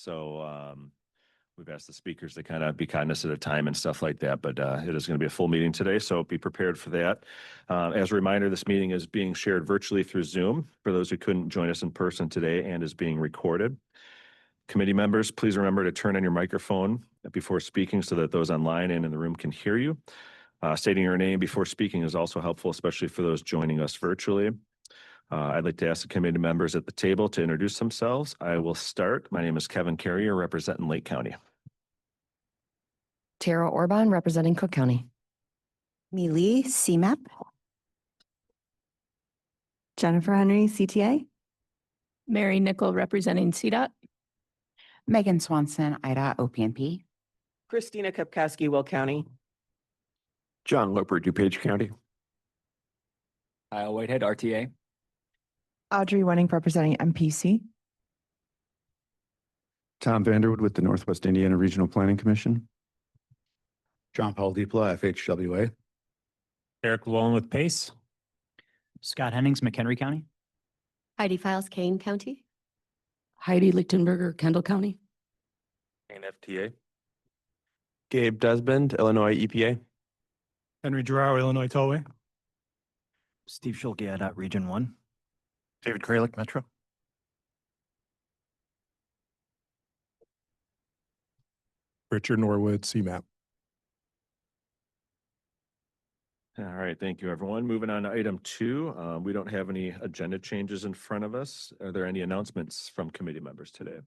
So we've asked the speakers to kind of be cognizant of time and stuff like that, but it is going to be a full meeting today, so be prepared for that. As a reminder, this meeting is being shared virtually through Zoom for those who couldn't join us in person today and is being recorded. Committee members, please remember to turn on your microphone before speaking so that those online and in the room can hear you. Stating your name before speaking is also helpful, especially for those joining us virtually. I'd like to ask the committee members at the table to introduce themselves. I will start. My name is Kevin Carrier, representing Lake County. Tara Orban, representing Cook County. Me Lee, CMAP. Jennifer Henry, CTA. Mary Nickel, representing CDOT. Megan Swanson, IDOT, OPMP. Christina Kupkowski, Will County. John Loper, DuPage County. Kyle Whitehead, RTA. Audrey Wenning, representing MPC. Tom Vanderwood with the Northwest Indiana Regional Planning Commission. John Paul Deepla, FHWA. Eric Llewellyn with PACE. Scott Hennings, McHenry County. Heidi Files, Kane County. Heidi Lichtenberger, Kendall County. FTA. Gabe Desmond, Illinois EPA. Henry Giroir, Illinois Tollway. Steve Schulke, IDOT, Region 1. David Kralik, Metro. Richard Norwood, CMAP. All right, thank you, everyone. Moving on to item 2. We don't have any agenda changes in front of us. Are there any announcements from committee members today?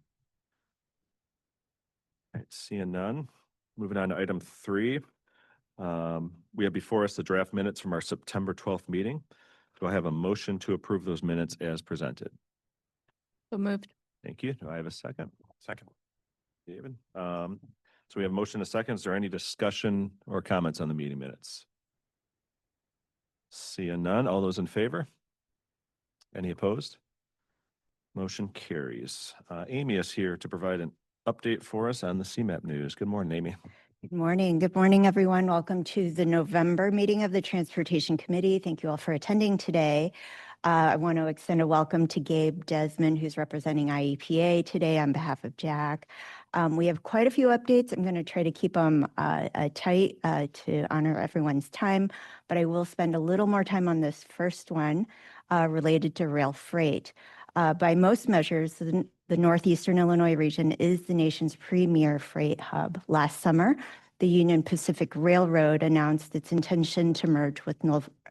All right, seeing none. Moving on to item 3. We have before us the draft minutes from our September 12th meeting. Do I have a motion to approve those minutes as presented? So moved. Thank you. Do I have a second? Second. David. So we have a motion, a second. Is there any discussion or comments on the meeting minutes? Seeing none. All those in favor? Any opposed? Motion carries. Amy is here to provide an update for us on the CMAP news. Good morning, Amy. Good morning. Good morning, everyone. Welcome to the November meeting of the Transportation Committee. Thank you all for attending today. I want to extend a welcome to Gabe Desmond, who's representing IEPA today on behalf of Jack. We have quite a few updates. I'm going to try to keep them tight to honor everyone's time, but I will spend a little more time on this first one related to rail freight. By most measures, the Northeastern Illinois region is the nation's premier freight hub. Last summer, the Union Pacific Railroad announced its intention to merge with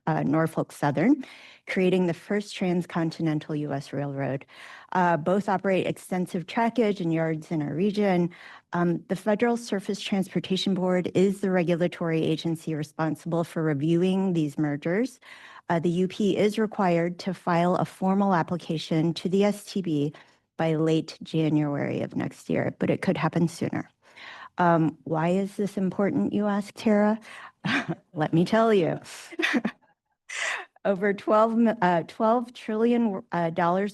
Norfolk Southern, creating the first transcontinental U.S. railroad. Both operate extensive trackage and yards in our region. The Federal Surface Transportation Board is the regulatory agency responsible for reviewing these mergers. The UP is required to file a formal application to the STB by late January of next year, but it could happen sooner. Why is this important, you ask, Tara? Let me tell you. Over $12 trillion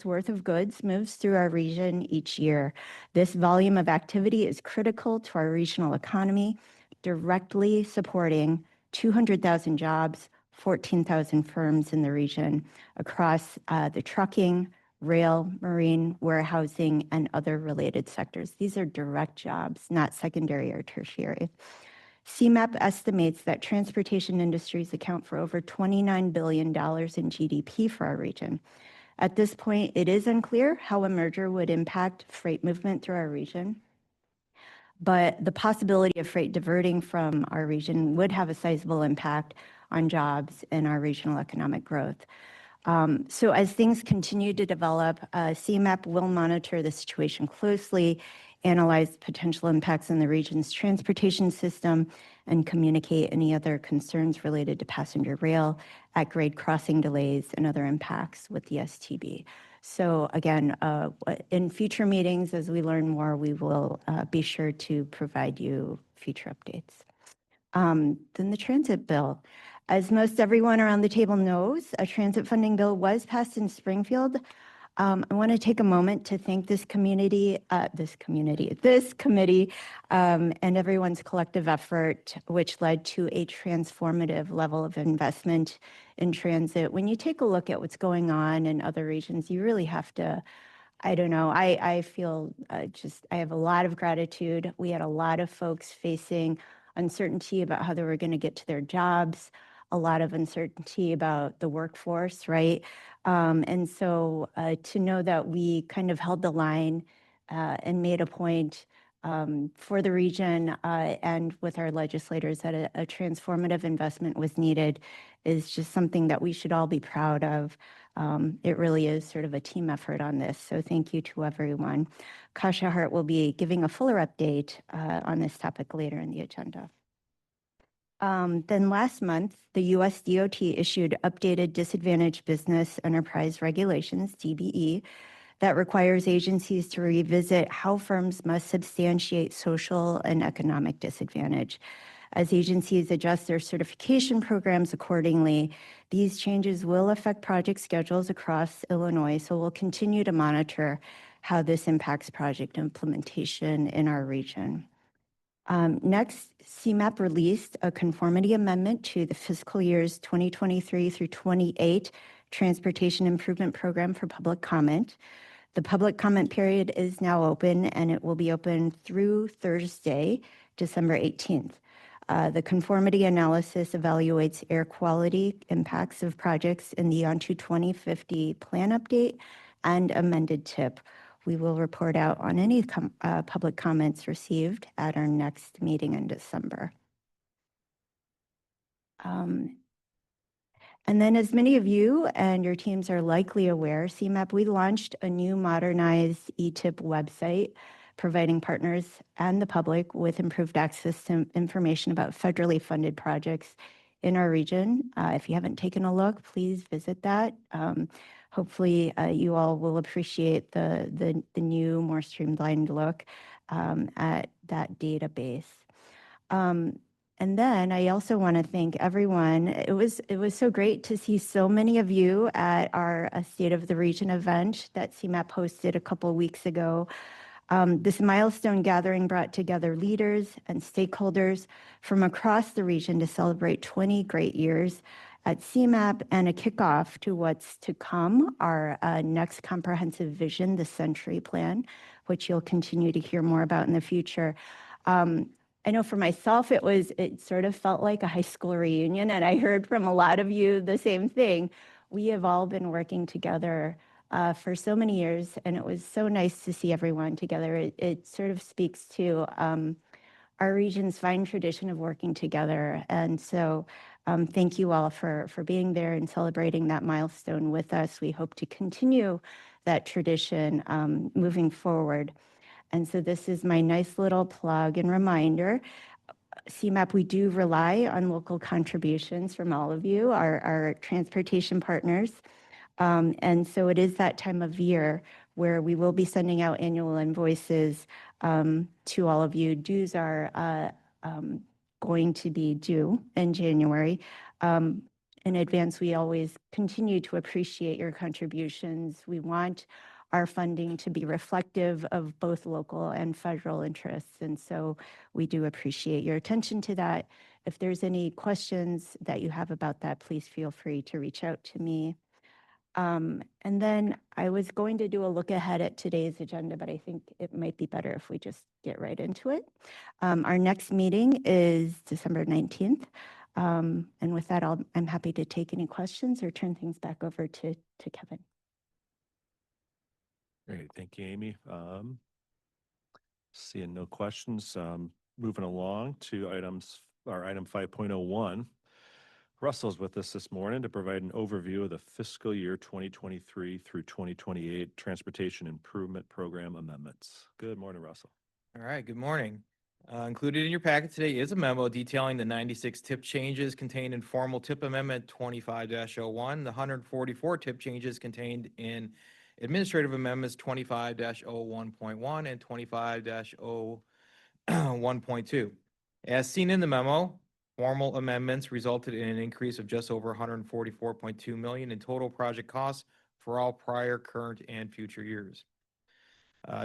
worth of goods moves through our region each year. This volume of activity is critical to our regional economy, directly supporting 200,000 jobs, 14,000 firms in the region across the trucking, rail, marine, warehousing, and other related sectors. These are direct jobs, not secondary or tertiary. CMAP estimates that transportation industries account for over $29 billion in GDP for our region. At this point, it is unclear how a merger would impact freight movement through our region, but the possibility of freight diverting from our region would have a sizable impact on jobs and our regional economic growth. So as things continue to develop, CMAP will monitor the situation closely, analyze potential impacts on the region's transportation system, and communicate any other concerns related to passenger rail, at-grade crossing delays, and other impacts with the STB. So again, in future meetings, as we learn more, we will be sure to provide you future updates. Then the transit bill. As most everyone around the table knows, a transit funding bill was passed in Springfield. I want to take a moment to thank this committee, and everyone's collective effort, which led to a transformative level of investment in transit. When you take a look at what's going on in other regions, you really have to I don't know. I feel I have a lot of gratitude. We had a lot of folks facing uncertainty about how they were going to get to their jobs, a lot of uncertainty about the workforce, right? And so to know that we kind of held the line and made a point for the region and with our legislators that a transformative investment was needed is just something that we should all be proud of. It really is sort of a team effort on this. So thank you to everyone. Kasha Hart will be giving a fuller update on this topic later in the agenda. Then last month, the US DOT issued updated Disadvantaged Business Enterprise Regulations, DBE, that requires agencies to revisit how firms must substantiate social and economic disadvantage. As agencies adjust their certification programs accordingly, these changes will affect project schedules across Illinois, so we'll continue to monitor how this impacts project implementation in our region. Next, CMAP released a conformity amendment to the fiscal years 2023 through 28 Transportation Improvement Program for public comment. The public comment period is now open, and it will be open through Thursday, December 18th. The conformity analysis evaluates air quality impacts of projects in the Onto 2050 plan update and amended TIP. We will report out on any public comments received at our next meeting in December. And then, as many of you and your teams are likely aware, CMAP, we launched a new modernized eTIP website, providing partners and the public with improved access to information about federally funded projects in our region. If you haven't taken a look, please visit that. Hopefully, you all will appreciate the new, more streamlined look at that database. And then I also want to thank everyone. It was so great to see so many of you at our State of the Region event that CMAP hosted a couple of weeks ago. This milestone gathering brought together leaders and stakeholders from across the region to celebrate 20 great years at CMAP and a kickoff to what's to come, our next comprehensive vision, the Century Plan, which you'll continue to hear more about in the future. I know for myself, it sort of felt like a high school reunion, and I heard from a lot of you the same thing. We have all been working together for so many years, and it was so nice to see everyone together. It sort of speaks to our region's fine tradition of working together. And so thank you all for being there and celebrating that milestone with us. We hope to continue that tradition moving forward. And so this is my nice little plug and reminder. CMAP, we do rely on local contributions from all of you, our transportation partners. And so it is that time of year where we will be sending out annual invoices to all of you. Dues are going to be due in January. In advance, we always continue to appreciate your contributions. We want our funding to be reflective of both local and federal interests. And so we do appreciate your attention to that. If there's any questions that you have about that, please feel free to reach out to me. And then I was going to do a look ahead at today's agenda, but I think it might be better if we just get right into it. Our next meeting is December 19th. And with that, I'm happy to take any questions or turn things back over to Kevin. Great, thank you, Amy. Seeing no questions, moving along to item 5.01. Russell's with us this morning to provide an overview of the fiscal year 2023 through 2028 Transportation Improvement Program amendments. Good morning, Russell. All right, good morning. Included in your packet today is a memo detailing the 96 tip changes contained in formal tip amendment 25-01, the 144 tip changes contained in administrative amendments 25-01.1 and 25-01.2. As seen in the memo, formal amendments resulted in an increase of just over $144.2 million in total project costs for all prior, current, and future years.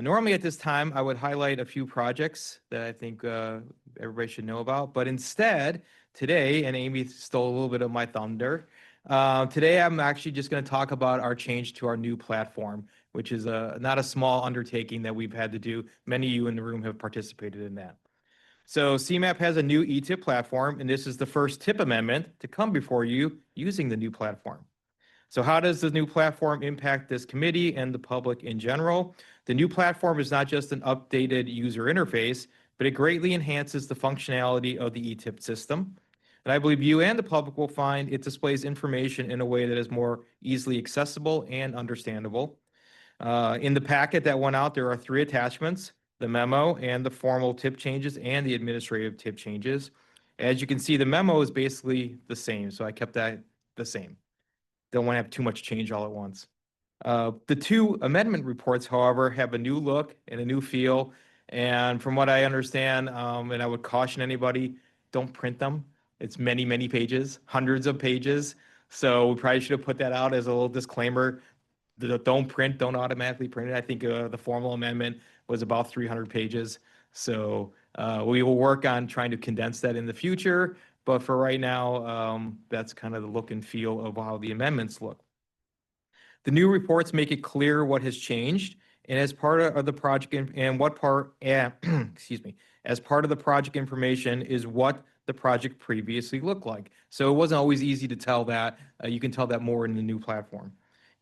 Normally at this time, I would highlight a few projects that I think everybody should know about, but instead, today, and Amy stole a little bit of my thunder, Today, I'm actually just going to talk about our change to our new platform, which is not a small undertaking that we've had to do. Many of you in the room have participated in that. So CMAP has a new ETIP platform, and this is the first TIP amendment to come before you using the new platform. So how does the new platform impact this committee and the public in general? The new platform is not just an updated user interface, but it greatly enhances the functionality of the ETIP system. And I believe you and the public will find it displays information in a way that is more easily accessible and understandable. In the packet that went out, there are 3 attachments: the memo and the formal tip changes and the administrative tip changes. As you can see, the memo is basically the same, so I kept that the same. Don't want to have too much change all at once. The 2 amendment reports, however, have a new look and a new feel. And from what I understand, and I would caution anybody, don't print them. It's many, many pages, hundreds of pages. So we probably should have put that out as a little disclaimer. Don't print, don't automatically print it. I think the formal amendment was about 300 pages. So we will work on trying to condense that in the future. But for right now, that's kind of the look and feel of how the amendments look. The new reports make it clear what has changed, and as part of the project and what part, excuse me, as part of the project information is what the project previously looked like. So it wasn't always easy to tell that. You can tell that more in the new platform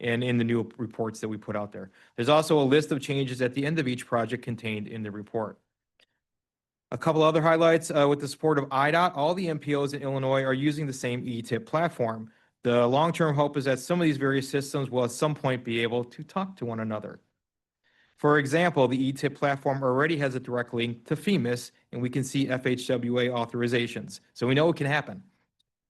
and in the new reports that we put out there. There's also a list of changes at the end of each project contained in the report. A couple other highlights, with the support of IDOT, all the MPOs in Illinois are using the same ETIP platform. The long-term hope is that some of these various systems will at some point be able to talk to one another. For example, the ETIP platform already has a direct link to FEMIS, and we can see FHWA authorizations. So we know it can happen.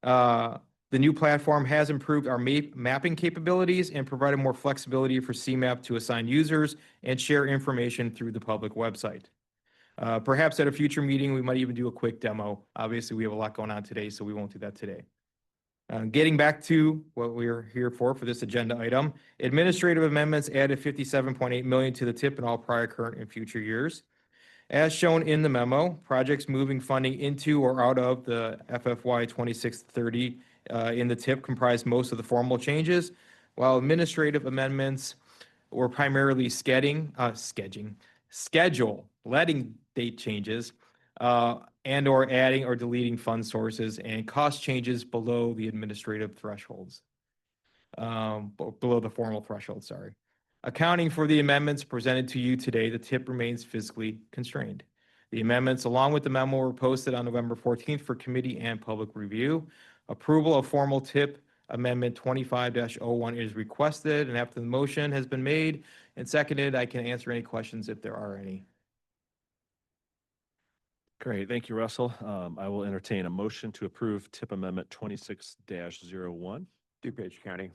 The new platform has improved our mapping capabilities and provided more flexibility for CMAP to assign users and share information through the public website. Perhaps at a future meeting, we might even do a quick demo. Obviously, we have a lot going on today, so we won't do that today. Getting back to what we're here for this agenda item, administrative amendments added $57.8 million to the TIP in all prior, current, and future years. As shown in the memo, projects moving funding into or out of the FFY 2630 in the TIP comprise most of the formal changes, while administrative amendments were primarily schedule, letting date changes, and or adding or deleting fund sources, and cost changes below the administrative thresholds, below the formal threshold, sorry. Accounting for the amendments presented to you today, the TIP remains fiscally constrained. The amendments, along with the memo, were posted on November 14th for committee and public review. Approval of formal TIP Amendment 25-01 is requested, and after the motion has been made and seconded, I can answer any questions if there are any. Great, thank you, Russell. I will entertain a motion to approve TIP Amendment 26-01. DuPage County.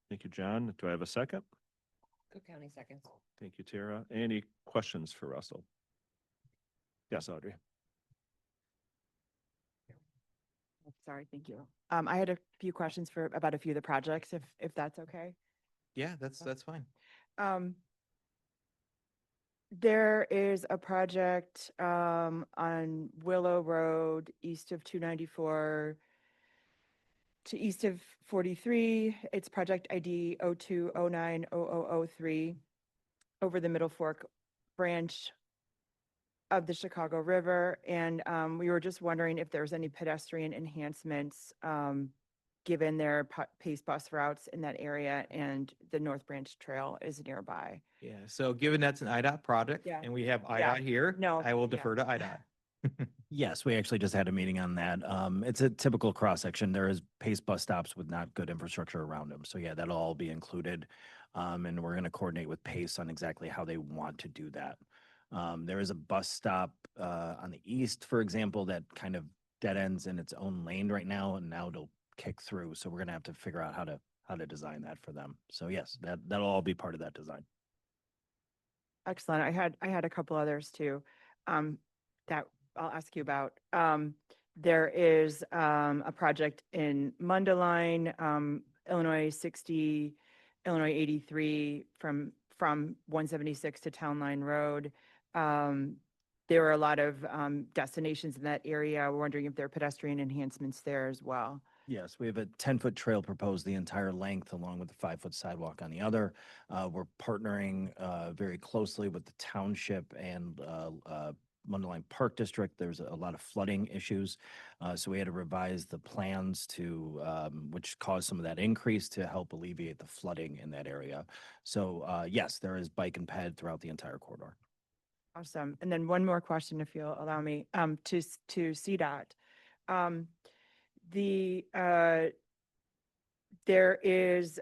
Thank you, John. Do I have a second? Cook County seconds. Thank you, Tara. Any questions for Russell? Yes, Audrey. Sorry, thank you. I had a few questions about a few of the projects, if that's okay. Yeah, that's fine. There is a project on Willow Road, east of 294 to east of 43. It's project ID 02090003 over the Middle Fork branch of the Chicago River. And we were just wondering if there's any pedestrian enhancements given their pace bus routes in that area and the North Branch Trail is nearby. Yeah, so given that's an IDOT project Yeah. and we have Yeah. IDOT here, No, I will yeah. defer to IDOT. Yes, we actually just had a meeting on that. It's a typical cross-section. There is pace bus stops with not good infrastructure around them. So yeah, that'll all be included. And we're going to coordinate with Pace on exactly how they want to do that. There is a bus stop on the east, for example, that kind of dead ends in its own lane right now, and now it'll kick through. So we're going to have to figure out how to design that for them. So yes, that'll all be part of that design. Excellent. I had a couple others too that I'll ask you about. There is a project in Mundelein, Illinois 60, Illinois 83 from 176 to Town Line Road. There are a lot of destinations in that area. We're wondering if there are pedestrian enhancements there as well. Yes, we have a 10-foot trail proposed the entire length along with the 5-foot sidewalk on the other. We're partnering very closely with the township and Mundelein Park District. There's a lot of flooding issues. So we had to revise the plans to, which caused some of that increase to help alleviate the flooding in that area. So yes, there is bike and ped throughout the entire corridor. Awesome. And then one more question, if you'll allow me, to CDOT. There is,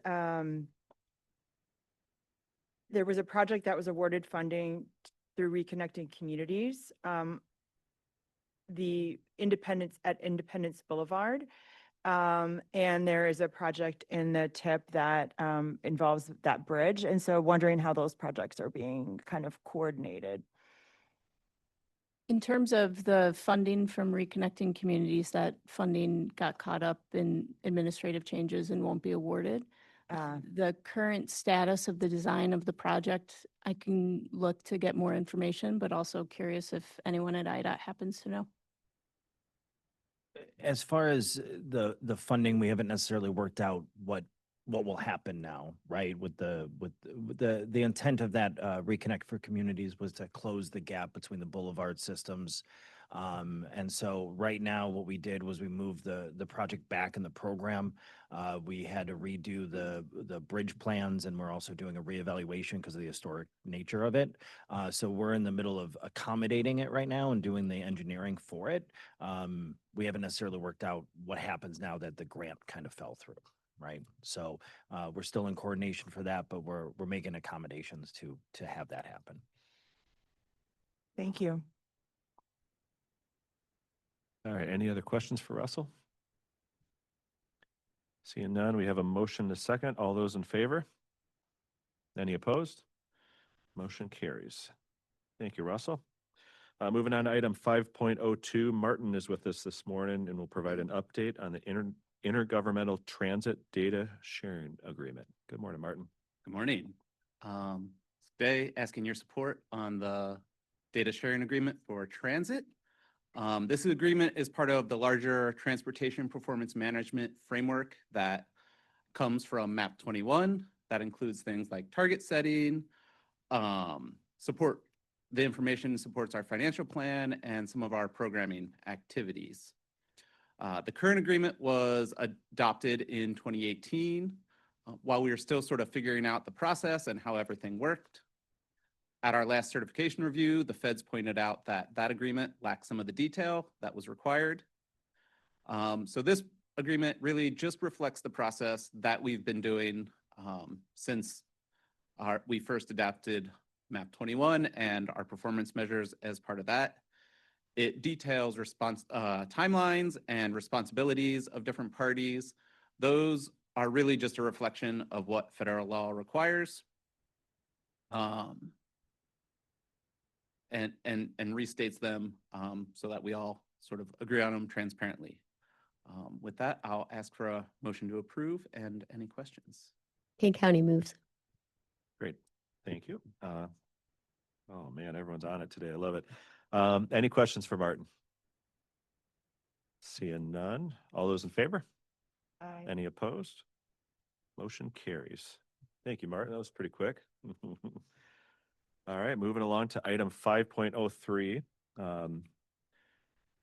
there was a project that was awarded funding through Reconnecting Communities, the Independence Boulevard. And there is a project in the TIP that involves that bridge. And so wondering how those projects are being kind of coordinated. In terms of the funding from Reconnecting Communities, that funding got caught up in administrative changes and won't be awarded. The current status of the design of the project, I can look to get more information, but also curious if anyone at IDOT happens to know. As far as the funding, we haven't necessarily worked out what will happen now, right? With the intent of that Reconnect for Communities was to close the gap between the boulevard systems. And so right now what we did was we moved the project back in the program. We had to redo the bridge plans, and we're also doing a reevaluation because of the historic nature of it. So we're in the middle of accommodating it right now and doing the engineering for it. We haven't necessarily worked out what happens now that the grant kind of fell through. Right. So we're still in coordination for that, but we're making accommodations to have that happen. Thank you. All right, any other questions for Russell? Seeing none, we have a motion to second. All those in favor? Any opposed? Motion carries. Thank you, Russell. Moving on to item 5.02, Martin is with us this morning and will provide an update on the Intergovernmental Transit Data Sharing Agreement. Good morning, Martin. Good morning. Today, asking your support on the data sharing agreement for transit. This agreement is part of the larger transportation performance management framework that comes from MAP 21. That includes things like target setting, the information supports our financial plan and some of our programming activities. The current agreement was adopted in 2018 while we were still sort of figuring out the process and how everything worked. At our last certification review, the feds pointed out that that agreement lacked some of the detail that was required. So this agreement really just reflects the process that we've been doing since we first adopted MAP 21 and our performance measures as part of that. It details timelines and responsibilities of different parties. Those are really just a reflection of what federal law requires. And restates them so that we all sort of agree on them transparently. With that, I'll ask for a motion to approve and any questions. Kane County moves. Great, thank you. Oh man, everyone's on it today. I love it. Any questions for Martin? Seeing none. All those in favor? Aye. Any opposed? Motion carries. Thank you, Martin. That was pretty quick. All right, moving along to item 5.03.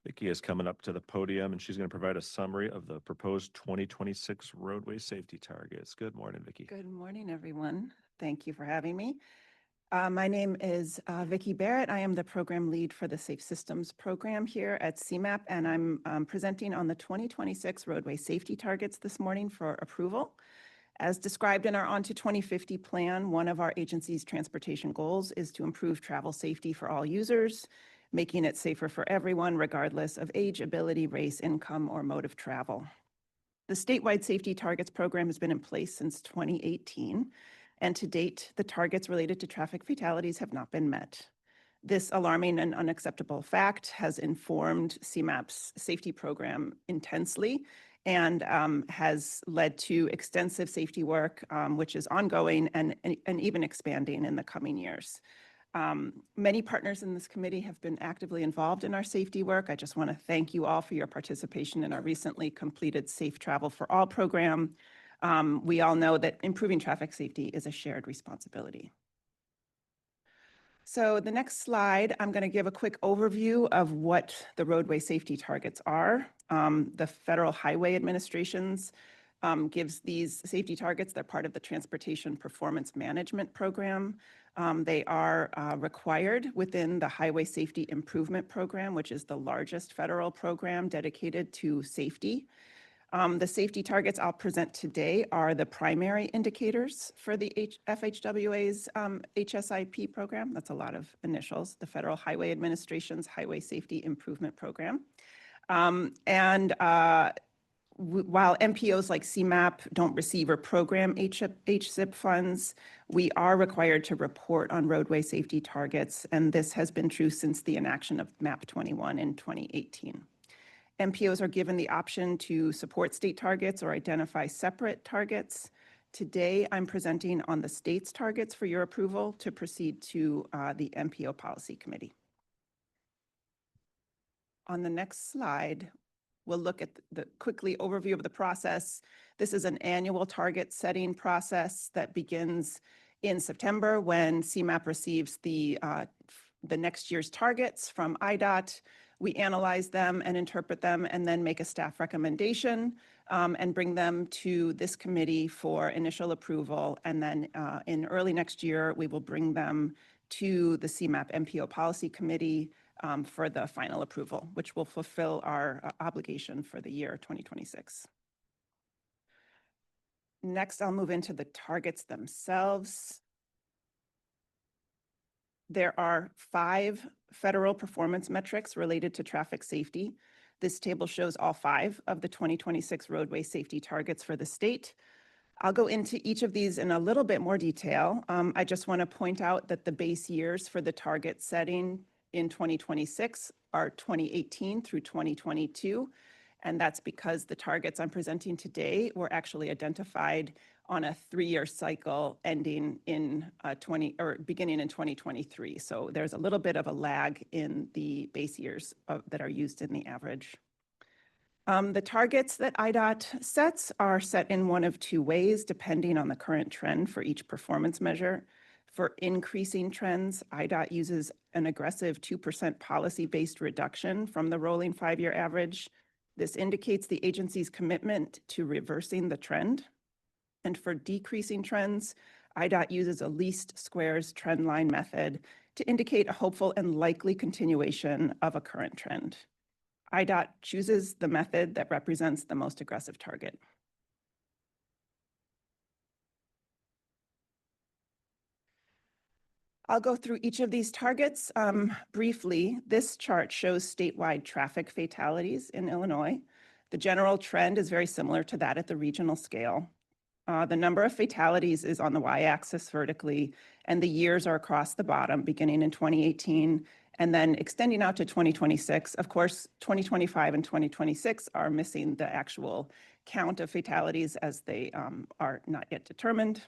Vicki is coming up to the podium and she's going to provide a summary of the proposed 2026 roadway safety targets. Good morning, Vicki. Good morning, everyone. Thank you for having me. My name is Vicki Barrett. I am the program lead for the Safe Systems program here at CMAP, and I'm presenting on the 2026 roadway safety targets this morning for approval. As described in our On to 2050 plan, one of our agency's transportation goals is to improve travel safety for all users, making it safer for everyone, regardless of age, ability, race, income, or mode of travel. The statewide safety targets program has been in place since 2018. And to date, the targets related to traffic fatalities have not been met. This alarming and unacceptable fact has informed CMAP's safety program intensely and has led to extensive safety work, which is ongoing and even expanding in the coming years. Many partners in this committee have been actively involved in our safety work. I just want to thank you all for your participation in our recently completed Safe Travel for All program. We all know that improving traffic safety is a shared responsibility. So the next slide, I'm going to give a quick overview of what the roadway safety targets are. The Federal Highway Administration's gives these safety targets. They're part of the Transportation Performance Management Program. They are required within the Highway Safety Improvement Program, which is the largest federal program dedicated to safety. The safety targets I'll present today are the primary indicators for the FHWA's HSIP program. That's a lot of initials, the Federal Highway Administration's Highway Safety Improvement Program. While MPOs like CMAP don't receive or program HSIP funds, we are required to report on roadway safety targets, and this has been true since the enaction of MAP 21 in 2018. MPOs are given the option to support state targets or identify separate targets. Today, I'm presenting on the state's targets for your approval to proceed to the MPO Policy Committee. On the next slide, we'll look at the quickly overview of the process. This is an annual target setting process that begins in September when CMAP receives the next year's targets from IDOT. We analyze them and interpret them and then make a staff recommendation and bring them to this committee for initial approval. And then in early next year, we will bring them to the CMAP MPO Policy Committee for the final approval, which will fulfill our obligation for the year 2026. Next, I'll move into the targets themselves. There are 5 federal performance metrics related to traffic safety. This table shows all 5 of the 2026 roadway safety targets for the state. I'll go into each of these in a little bit more detail. I just want to point out that the base years for the target setting in 2026 are 2018 through 2022. And that's because the targets I'm presenting today were actually identified on a 3-year cycle ending in beginning in 2023. So there's a little bit of a lag in the base years that are used in the average. The targets that IDOT sets are set in one of 2 ways, depending on the current trend for each performance measure. For increasing trends, IDOT uses an aggressive 2% policy-based reduction from the rolling 5-year average. This indicates the agency's commitment to reversing the trend. And for decreasing trends, IDOT uses a least squares trend line method to indicate a hopeful and likely continuation of a current trend. IDOT chooses the method that represents the most aggressive target. I'll go through each of these targets briefly. This chart shows statewide traffic fatalities in Illinois. The general trend is very similar to that at the regional scale. The number of fatalities is on the y-axis vertically, and the years are across the bottom, beginning in 2018 and then extending out to 2026. Of course, 2025 and 2026 are missing the actual count of fatalities as they are not yet determined.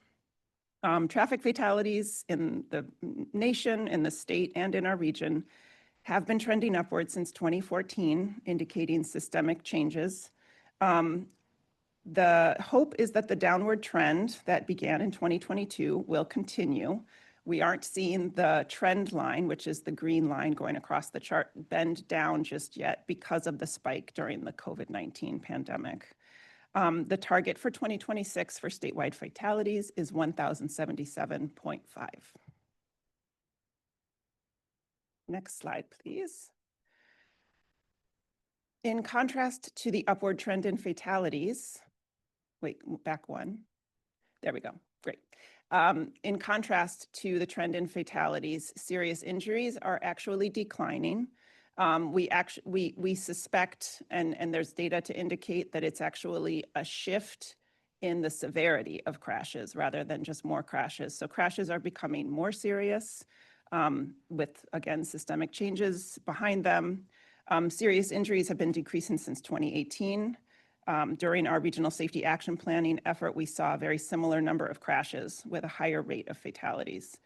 Traffic fatalities in the nation, in the state, and in our region have been trending upward since 2014, indicating systemic changes. The hope is that the downward trend that began in 2022 will continue. We aren't seeing the trend line, which is the green line going across the chart, bend down just yet because of the spike during the COVID-19 pandemic. The target for 2026 for statewide fatalities is 1,077.5. Next slide, please. In contrast to the upward trend in fatalities, back one. There we go, great. In contrast to the trend in fatalities, serious injuries are actually declining. We suspect, and there's data to indicate that it's actually a shift in the severity of crashes rather than just more crashes. So crashes are becoming more serious with, again, systemic changes behind them. Serious injuries have been decreasing since 2018. During our regional safety action planning effort, we saw a very similar number of crashes with a higher rate of fatalities.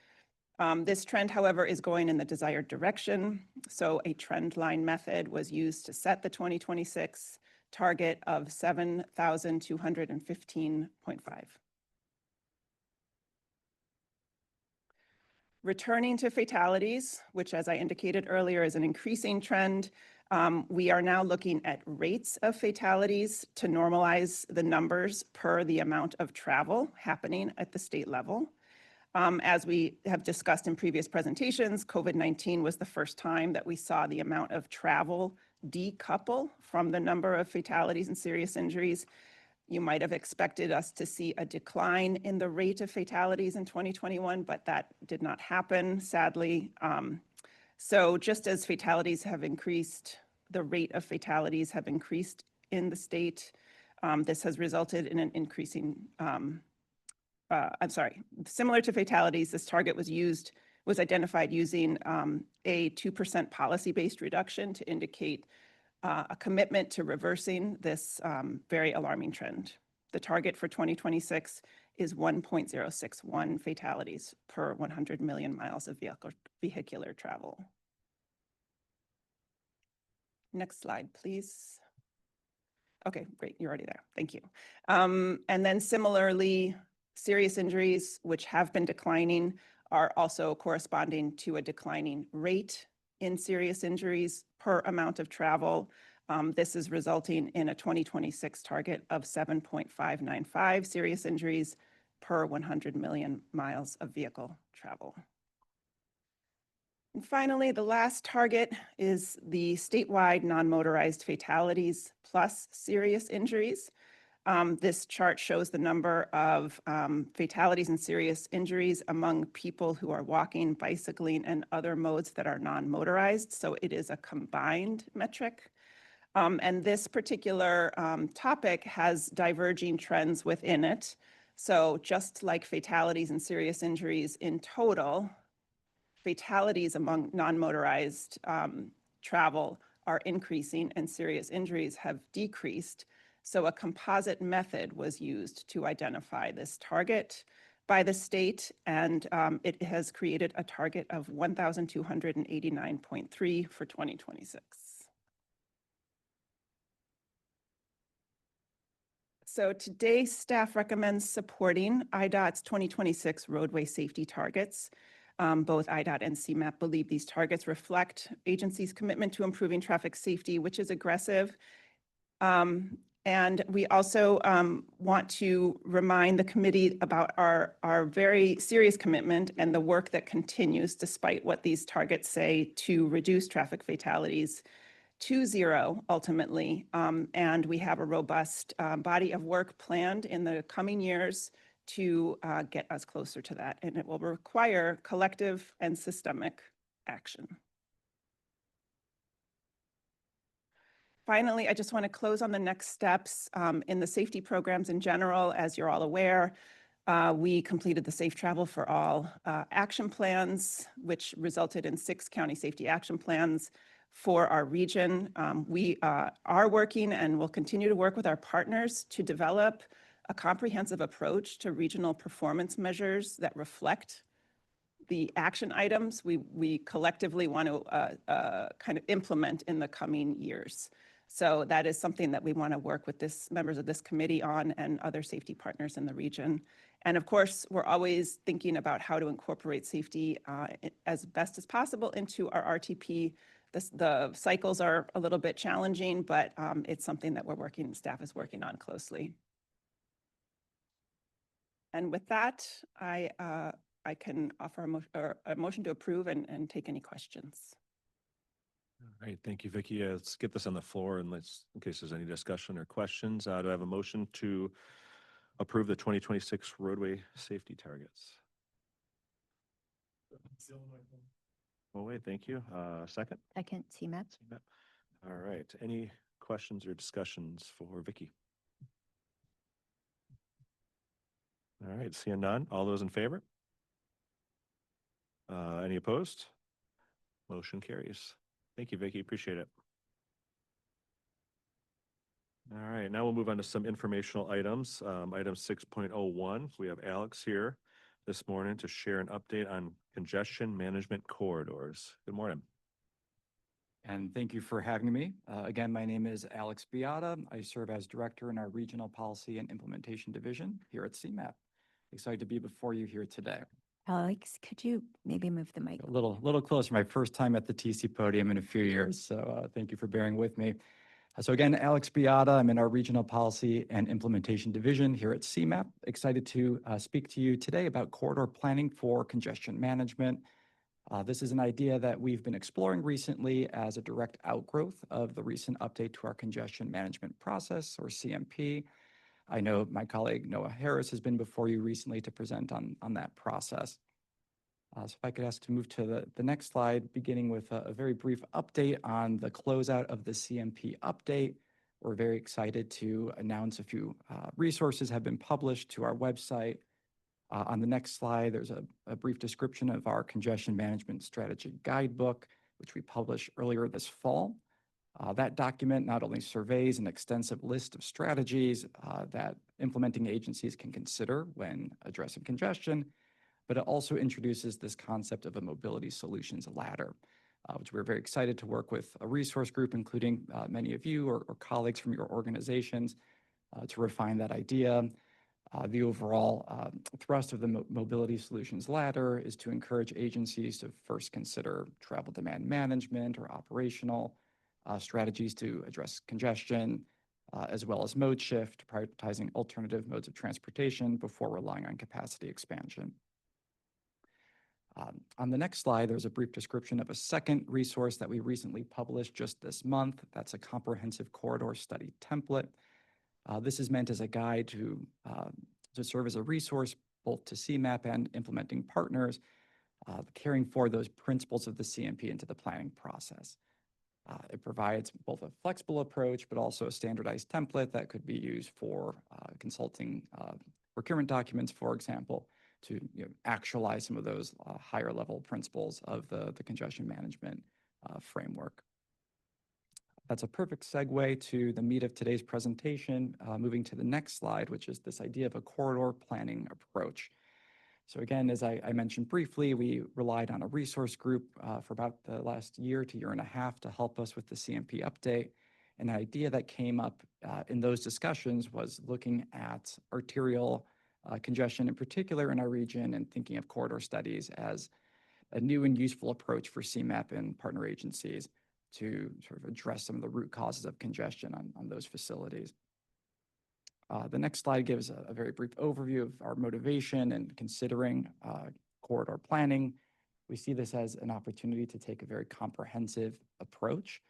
This trend, however, is going in the desired direction. So a trend line method was used to set the 2026 target of 7,215.5. Returning to fatalities, which as I indicated earlier is an increasing trend, we are now looking at rates of fatalities to normalize the numbers per the amount of travel happening at the state level. As we have discussed in previous presentations, COVID-19 was the first time that we saw the amount of travel decouple from the number of fatalities and serious injuries. You might have expected us to see a decline in the rate of fatalities in 2021, but that did not happen, sadly. So just as fatalities have increased, the rate of fatalities have increased in the state. This has resulted in an increasing, similar to fatalities, this target was identified using a 2% policy-based reduction to indicate a commitment to reversing this very alarming trend. The target for 2026 is 1.061 fatalities per 100 million miles of vehicular travel. Next slide, please. Okay, great, you're already there, thank you. And then similarly, serious injuries, which have been declining, are also corresponding to a declining rate in serious injuries per amount of travel. This is resulting in a 2026 target of 7.595 serious injuries per 100 million miles of vehicle travel. And finally, the last target is the statewide non-motorized fatalities plus serious injuries. This chart shows the number of fatalities and serious injuries among people who are walking, bicycling, and other modes that are non-motorized. So it is a combined metric. And this particular topic has diverging trends within it. So just like fatalities and serious injuries in total, fatalities among non-motorized travel are increasing and serious injuries have decreased. So a composite method was used to identify this target by the state, and it has created a target of 1,289.3 for 2026. So today, staff recommends supporting IDOT's 2026 roadway safety targets. Both IDOT and CMAP believe these targets reflect agency's commitment to improving traffic safety, which is aggressive. And we also want to remind the committee about our very serious commitment and the work that continues despite what these targets say to reduce traffic fatalities to zero ultimately. And we have a robust body of work planned in the coming years to get us closer to that. And it will require collective and systemic action. Finally, I just want to close on the next steps in the safety programs in general. As you're all aware, we completed the Safe Travel for All action plans, which resulted in 6 county safety action plans for our region. We are working and will continue to work with our partners to develop a comprehensive approach to regional performance measures that reflect the action items we collectively want to kind of implement in the coming years. So that is something that we want to work with members of this committee on and other safety partners in the region. And of course, we're always thinking about how to incorporate safety as best as possible into our RTP. The cycles are a little bit challenging, but it's something that staff is working on closely. And with that, I can offer a motion to approve and take any questions. All right, thank you, Vicki. Let's get this on the floor and in case there's any discussion or questions, do I have a motion to approve the 2026 roadway safety targets? Oh, wait, thank you. Second? Second, CMAP. All right, any questions or discussions for Vicki? All right, seeing none. All those in favor? Any opposed? Motion carries. Thank you, Vicki. Appreciate it. All right, now we'll move on to some informational items. Item 6.01, we have Alex here this morning to share an update on congestion management corridors. Good morning. And thank you for having me. Again, my name is Alex Beata. I serve as director in our Regional Policy and Implementation Division here at CMAP. Excited to be before you here today. Alex, could you maybe move the mic? A little closer. My first time at the TC podium in a few years, so thank you for bearing with me. So again, Alex Beata. I'm in our Regional Policy and Implementation Division here at CMAP. Excited to speak to you today about corridor planning for congestion management. This is an idea that we've been exploring recently as a direct outgrowth of the recent update to our congestion management process, or CMP. I know my colleague Noah Harris has been before you recently to present on that process. So if I could ask to move to the next slide, beginning with a very brief update on the closeout of the CMP update. We're very excited to announce a few resources have been published to our website. On the next slide, there's a brief description of our congestion management strategy guidebook, which we published earlier this fall. That document not only surveys an extensive list of strategies that implementing agencies can consider when addressing congestion, but it also introduces this concept of a mobility solutions ladder, which we're very excited to work with a resource group, including many of you or colleagues from your organizations, to refine that idea. The overall thrust of the mobility solutions ladder is to encourage agencies to first consider travel demand management or operational strategies to address congestion, as well as mode shift, prioritizing alternative modes of transportation before relying on capacity expansion. On the next slide, there's a brief description of a second resource that we recently published just this month. That's a comprehensive corridor study template. This is meant as a guide to serve as a resource both to CMAP and implementing partners, carrying forward those principles of the CMP into the planning process. It provides both a flexible approach, but also a standardized template that could be used for consulting procurement documents, for example, to actualize some of those higher level principles of the congestion management framework. That's a perfect segue to the meat of today's presentation, moving to the next slide, which is this idea of a corridor planning approach. So again, as I mentioned briefly, we relied on a resource group for about the last year to year and a half to help us with the CMP update. An idea that came up in those discussions was looking at arterial congestion in particular in our region and thinking of corridor studies as a new and useful approach for CMAP and partner agencies to sort of address some of the root causes of congestion on those facilities. The next slide gives a very brief overview of our motivation and considering corridor planning. We see this as an opportunity to take a very comprehensive approach,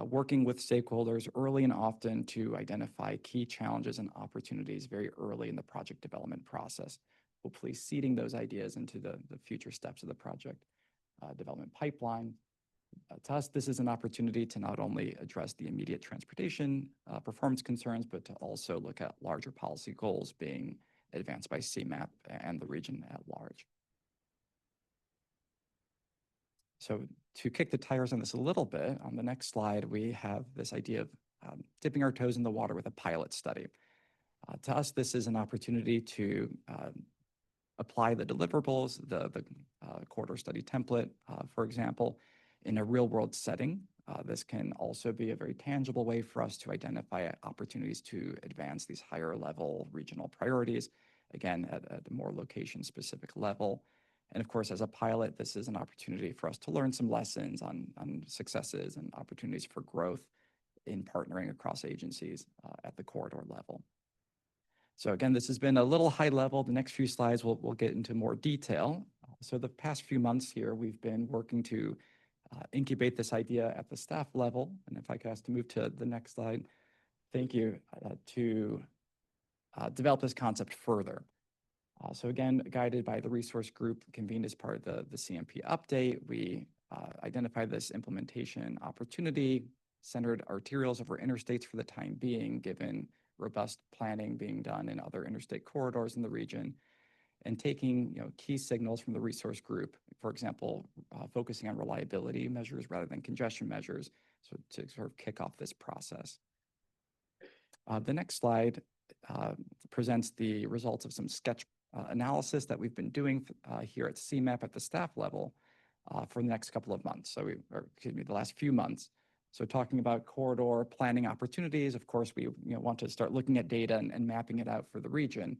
working with stakeholders early and often to identify key challenges and opportunities very early in the project development process, hopefully seeding those ideas into the future steps of the project development pipeline. To us, this is an opportunity to not only address the immediate transportation performance concerns, but to also look at larger policy goals being advanced by CMAP and the region at large. So to kick the tires on this a little bit, on the next slide, we have this idea of dipping our toes in the water with a pilot study. To us, this is an opportunity to apply the deliverables, the corridor study template, for example, in a real-world setting. This can also be a very tangible way for us to identify opportunities to advance these higher-level regional priorities, again, at a more location-specific level. And of course, as a pilot, this is an opportunity for us to learn some lessons on successes and opportunities for growth in partnering across agencies at the corridor level. So again, this has been a little high level. The next few slides, we'll get into more detail. So the past few months here, we've been working to incubate this idea at the staff level. And if I could ask to move to the next slide, thank you, to develop this concept further. So again, guided by the resource group convened as part of the CMP update, we identified this implementation opportunity, centered arterials over interstates for the time being, given robust planning being done in other interstate corridors in the region, and taking key signals from the resource group, for example, focusing on reliability measures rather than congestion measures, so to sort of kick off this process. The next slide presents the results of some sketch analysis that we've been doing here at CMAP at the staff level for the next couple of months. The last few months. So talking about corridor planning opportunities, of course, we want to start looking at data and mapping it out for the region.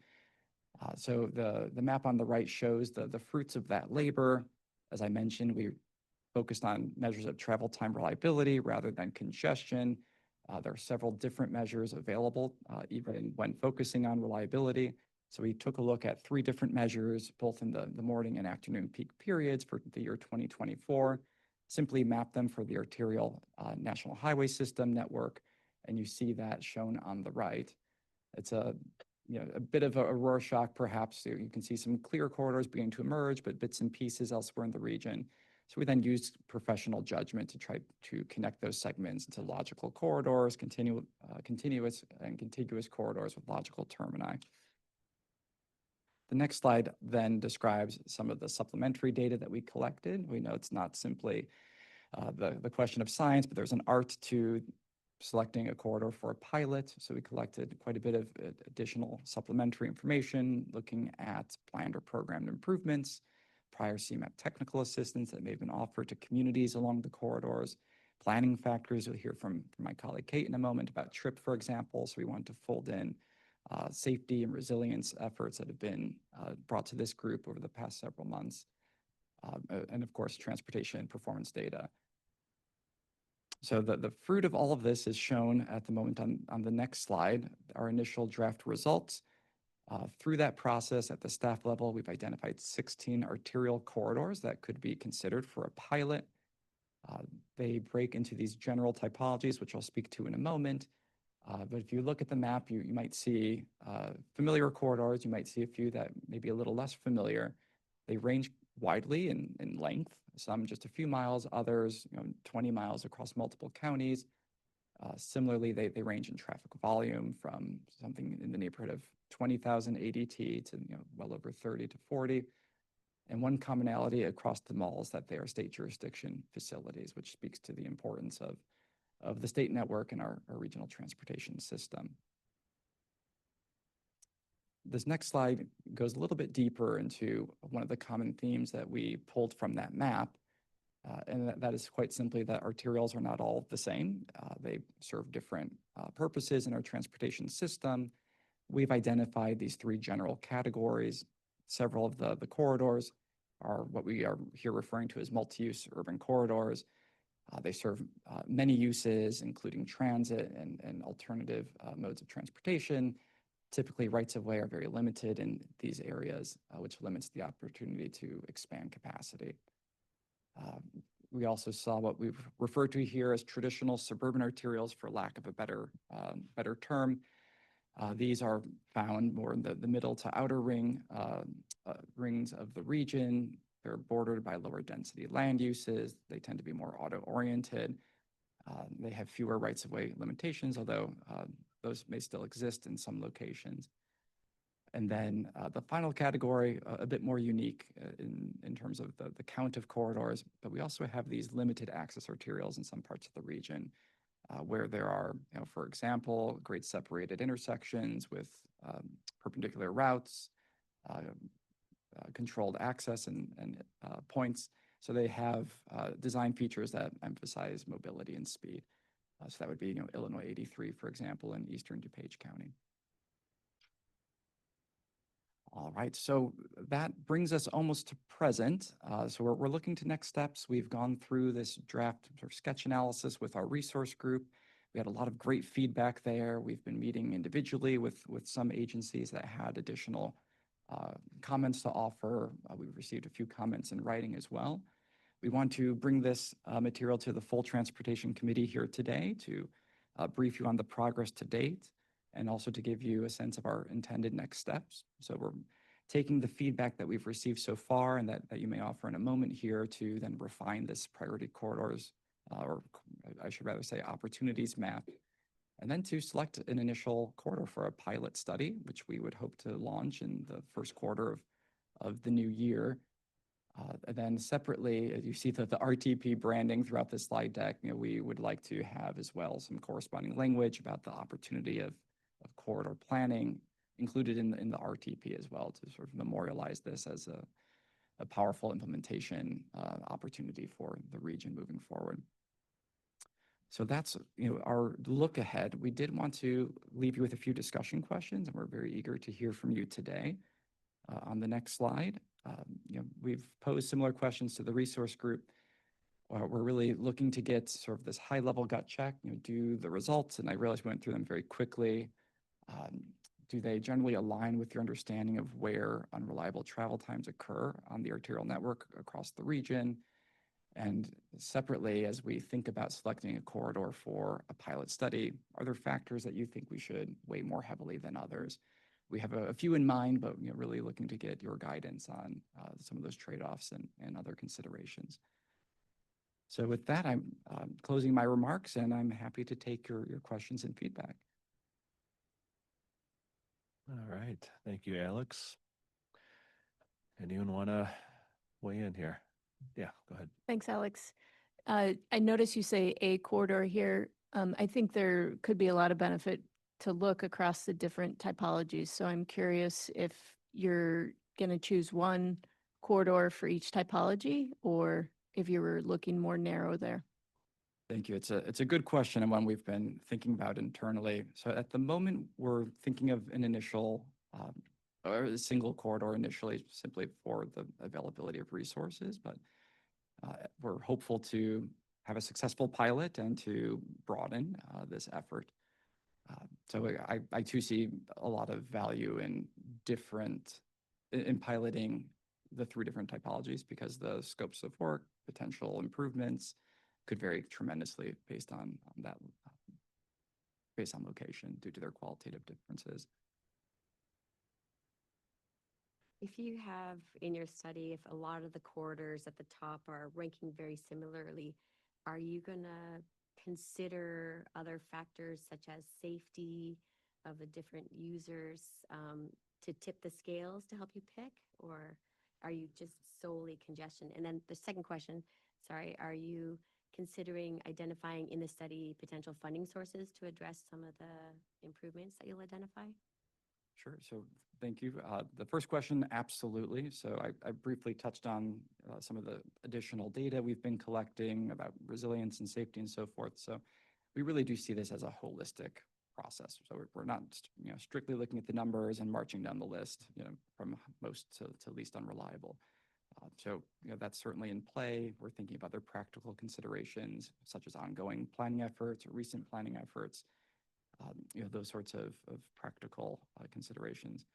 So the map on the right shows the fruits of that labor. As I mentioned, we focused on measures of travel time reliability rather than congestion. There are several different measures available, even when focusing on reliability. So we took a look at 3 different measures, both in the morning and afternoon peak periods for the year 2024. Simply map them for the arterial national highway system network, and you see that shown on the right. It's a bit of a Rorschach, perhaps. You can see some clear corridors beginning to emerge, but bits and pieces elsewhere in the region. So we then used professional judgment to try to connect those segments into logical corridors, continuous and contiguous corridors with logical termini. The next slide then describes some of the supplementary data that we collected. We know it's not simply the question of science, but there's an art to selecting a corridor for a pilot. So we collected quite a bit of additional supplementary information, looking at planned or programmed improvements, prior CMAP technical assistance that may have been offered to communities along the corridors, planning factors. You'll hear from my colleague Kate in a moment about TRIP, for example. So we wanted to fold in safety and resilience efforts that have been brought to this group over the past several months, and of course, transportation and performance data. So the fruit of all of this is shown at the moment on the next slide, our initial draft results. Through that process at the staff level, we've identified 16 arterial corridors that could be considered for a pilot. They break into these general typologies, which I'll speak to in a moment. But if you look at the map, you might see familiar corridors. You might see a few that may be a little less familiar. They range widely in length, some just a few miles, others 20 miles across multiple counties. Similarly, they range in traffic volume from something in the neighborhood of 20,000 ADT to well over 30 to 40. And one commonality across them all is that they are state jurisdiction facilities, which speaks to the importance of the state network and our regional transportation system. This next slide goes a little bit deeper into one of the common themes that we pulled from that map, and that is quite simply that arterials are not all the same. They serve different purposes in our transportation system. We've identified these 3 general categories. Several of the corridors are what we are here referring to as multi-use urban corridors. They serve many uses, including transit and alternative modes of transportation. Typically, rights-of-way are very limited in these areas, which limits the opportunity to expand capacity. We also saw what we've referred to here as traditional suburban arterials, for lack of a better term. These are found more in the middle to outer rings of the region. They're bordered by lower density land uses. They tend to be more auto-oriented. They have fewer rights-of-way limitations, although those may still exist in some locations. And then the final category, a bit more unique in terms of the count of corridors, but we also have these limited access arterials in some parts of the region where there are, for example, grade separated intersections with perpendicular routes, controlled access and points. So they have design features that emphasize mobility and speed. So that would be, Illinois 83, for example, in eastern DuPage County. All right, so that brings us almost to present. So we're looking to next steps. We've gone through this draft sort of sketch analysis with our resource group. We had a lot of great feedback there. We've been meeting individually with some agencies that had additional comments to offer. We've received a few comments in writing as well. We want to bring this material to the full Transportation Committee here today to brief you on the progress to date and also to give you a sense of our intended next steps. So we're taking the feedback that we've received so far and that you may offer in a moment here to then refine this priority corridors, or I should rather say opportunities map, and then to select an initial corridor for a pilot study, which we would hope to launch in the first quarter of the new year. And then separately, you see that the RTP branding throughout the slide deck, we would like to have as well some corresponding language about the opportunity of corridor planning included in the RTP as well to sort of memorialize this as a powerful implementation opportunity for the region moving forward. So that's, our look ahead. We did want to leave you with a few discussion questions, and we're very eager to hear from you today. On the next slide, we've posed similar questions to the resource group. We're really looking to get sort of this high-level gut check, do the results, and I realize we went through them very quickly. Do they generally align with your understanding of where unreliable travel times occur on the arterial network across the region? And separately, as we think about selecting a corridor for a pilot study, are there factors that you think we should weigh more heavily than others? We have a few in mind, but really looking to get your guidance on some of those trade-offs and other considerations. So with that, I'm closing my remarks, and I'm happy to take your questions and feedback. All right. Thank you, Alex. Anyone want to weigh in here? Yeah, go ahead. Thanks, Alex. I notice you say a corridor here. I think there could be a lot of benefit to look across the different typologies. So I'm curious if you're going to choose one corridor for each typology, or if you were looking more narrow there. Thank you. It's a good question and one we've been thinking about internally. So at the moment, we're thinking of an initial or a single corridor initially simply for the availability of resources, but we're hopeful to have a successful pilot and to broaden this effort. So I too see a lot of value in piloting the 3 different typologies because the scopes of work, potential improvements could vary tremendously based on location due to their qualitative differences. If you have in your study, if a lot of the corridors at the top are ranking very similarly, are you going to consider other factors such as safety of the different users to tip the scales to help you pick, or are you just solely congestion? And then the second question, sorry, are you considering identifying in the study potential funding sources to address some of the improvements that you'll identify? Sure. So thank you. The first question, absolutely. So I briefly touched on some of the additional data we've been collecting about resilience and safety and so forth. So we really do see this as a holistic process. So we're not strictly looking at the numbers and marching down the list, from most to least unreliable. So that's certainly in play. We're thinking of other practical considerations such as ongoing planning efforts or recent planning efforts. Those sorts of practical considerations.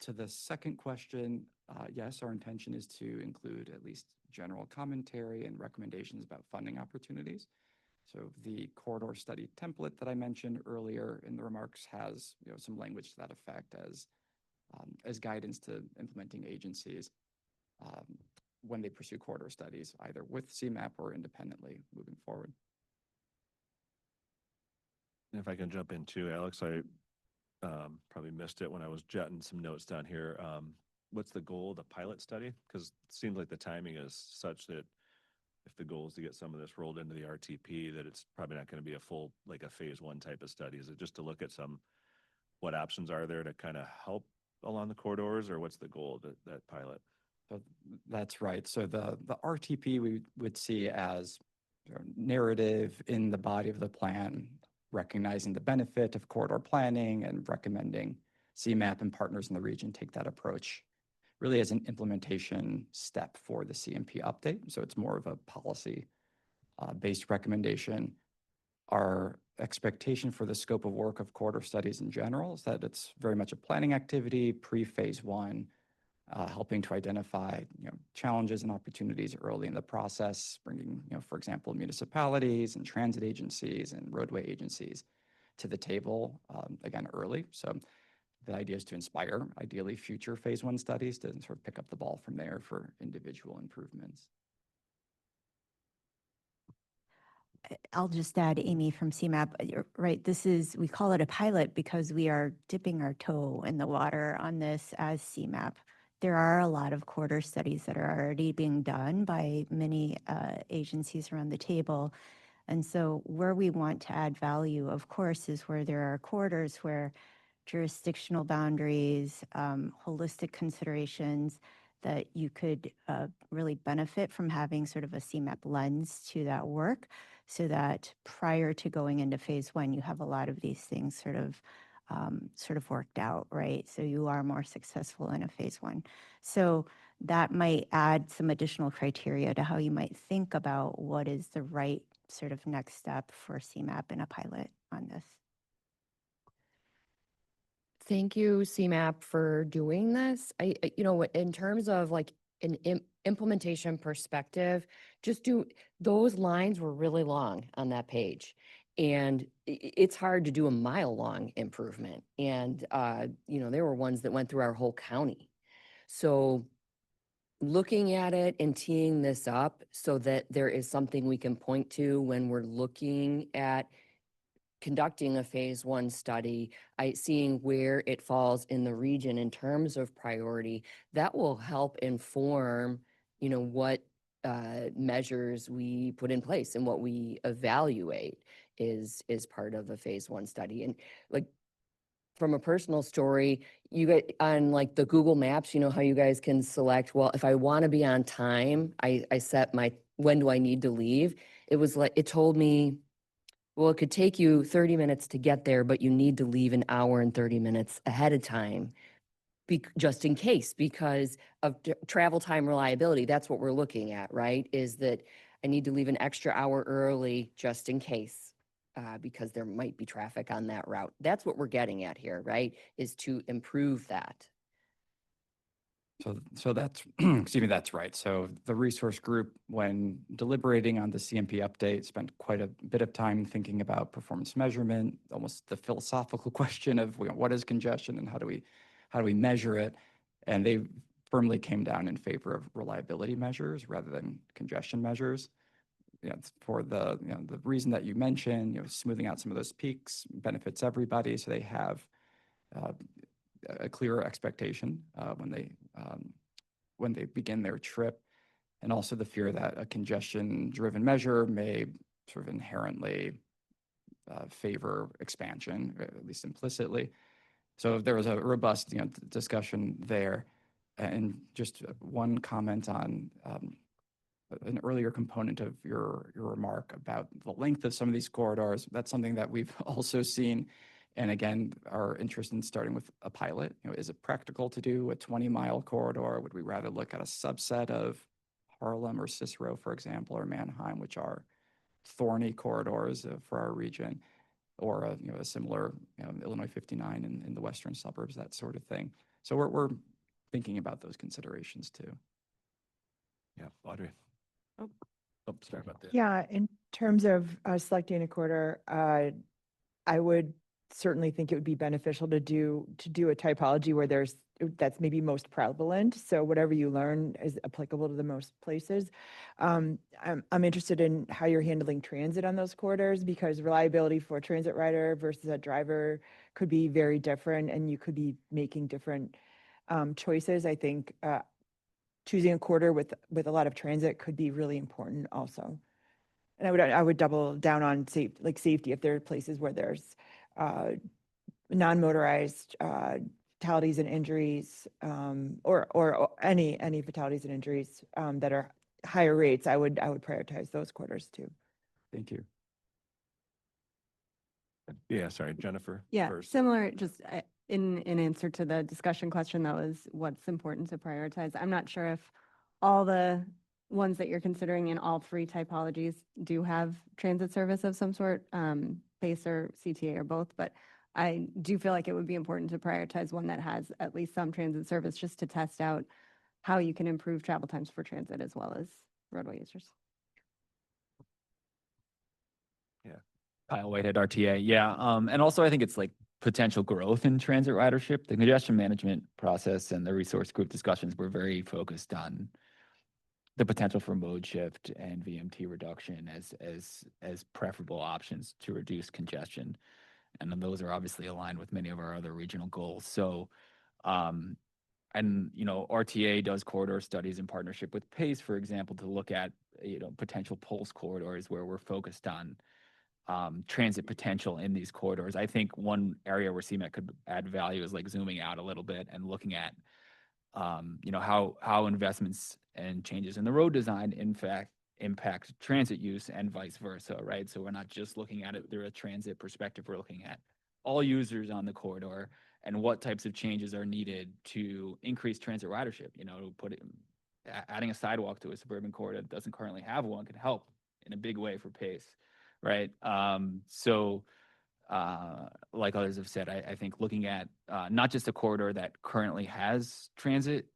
To the second question, yes, our intention is to include at least general commentary and recommendations about funding opportunities. So the corridor study template that I mentioned earlier in the remarks has some language to that effect as guidance to implementing agencies when they pursue corridor studies, either with CMAP or independently moving forward. If I can jump in too, Alex, I probably missed it when I was jotting some notes down here. What's the goal of the pilot study? Because it seems like the timing is such that if the goal is to get some of this rolled into the RTP, that it's probably not going to be a full, like a phase 1 type of study. Is it just to look at what options are there to kind of help along the corridors, or what's the goal of that pilot? So that's right. So the RTP we would see as narrative in the body of the plan, recognizing the benefit of corridor planning and recommending CMAP and partners in the region take that approach really as an implementation step for the CMP update. So it's more of a policy based recommendation. Our expectation for the scope of work of corridor studies in general is that it's very much a planning activity pre-phase 1, helping to identify challenges and opportunities early in the process, bringing for example municipalities and transit agencies and roadway agencies to the table again early. So the idea is to inspire ideally future phase 1 studies to sort of pick up the ball from there for individual improvements. I'll just add, Amy from CMAP, you're right, we call it a pilot because we are dipping our toe in the water on this as CMAP. There are a lot of corridor studies that are already being done by many agencies around the table. And so where we want to add value, of course, is where there are corridors where jurisdictional boundaries, holistic considerations that you could really benefit from having sort of a CMAP lens to that work, so that prior to going into phase one, you have a lot of these things sort of worked out, right? So you are more successful in a phase one. So that might add some additional criteria to how you might think about what is the right sort of next step for CMAP in a pilot on this. Thank you, CMAP, for doing this. In terms of like an implementation perspective, those lines were really long on that page. And it's hard to do a mile-long improvement. And, there were ones that went through our whole county. So looking at it and teeing this up so that there is something we can point to when we're looking at conducting a phase one study, seeing where it falls in the region in terms of priority, that will help inform, what measures we put in place and what we evaluate is part of a phase one study. And like, from a personal story, you get on like the Google Maps, how you guys can select, well, if I want to be on time, I set when do I need to leave? It was like, it told me, well, it could take you 30 minutes to get there, but you need to leave an hour and 30 minutes ahead of time, just in case, because of travel time reliability. That's what we're looking at, right? Is that I need to leave an extra hour early just in case, because there might be traffic on that route. That's what we're getting at here, right? Is to improve that. So that's, excuse me, that's right. So the resource group, when deliberating on the CMP update, spent quite a bit of time thinking about performance measurement, almost the philosophical question of what is congestion and how do we measure it? And they firmly came down in favor of reliability measures rather than congestion measures. For the the reason that you mentioned, smoothing out some of those peaks benefits everybody, so they have a clearer expectation when they begin their trip, and also the fear that a congestion-driven measure may sort of inherently favor expansion, at least implicitly. So there was a robust discussion there. And just one comment on an earlier component of your remark about the length of some of these corridors. That's something that we've also seen. And again, our interest in starting with a pilot, is it practical to do a 20-mile corridor? Would we rather look at a subset of Harlem or Cicero, for example, or Manheim, which are thorny corridors for our region, or a similar Illinois 59 in the western suburbs, that sort of thing. So we're thinking about those considerations too. Yeah, Audrey. Oh, sorry about that. Yeah, in terms of selecting a corridor, I would certainly think it would be beneficial to do a typology where that's maybe most prevalent. So whatever you learn is applicable to the most places. I'm interested in how you're handling transit on those corridors, because reliability for a transit rider versus a driver could be very different, and you could be making different choices. I think choosing a corridor with a lot of transit could be really important also. And I would double down on safety. If there are places where there's non-motorized fatalities and injuries, or any fatalities and injuries that are higher rates, I would prioritize those corridors too. Thank you. Yeah, sorry, Jennifer. Yeah, First. similar, just in answer to the discussion question, that was what's important to prioritize. I'm not sure if all the ones that you're considering in all three typologies do have transit service of some sort, PACE or CTA or both, but I do feel like it would be important to prioritize one that has at least some transit service, just to test out how you can improve travel times for transit as well as roadway users. Yeah. Kyle Whitehead, RTA. Yeah. And also I think it's like potential growth in transit ridership. The congestion management process and the resource group discussions were very focused on the potential for mode shift and VMT reduction as preferable options to reduce congestion. And then those are obviously aligned with many of our other regional goals. So, and, RTA does corridor studies in partnership with PACE, for example, to look at, potential pulse corridors where we're focused on transit potential in these corridors. I think one area where CMAC could add value is like zooming out a little bit and looking at, you know, how investments and changes in the road design, in fact, impact transit use and vice versa, right? So we're not just looking at it through a transit perspective, we're looking at all users on the corridor and what types of changes are needed to increase transit ridership. You know, adding a sidewalk to a suburban corridor that doesn't currently have one could help in a big way for pace, right? Like others have said, I think looking at not just a corridor that currently has transit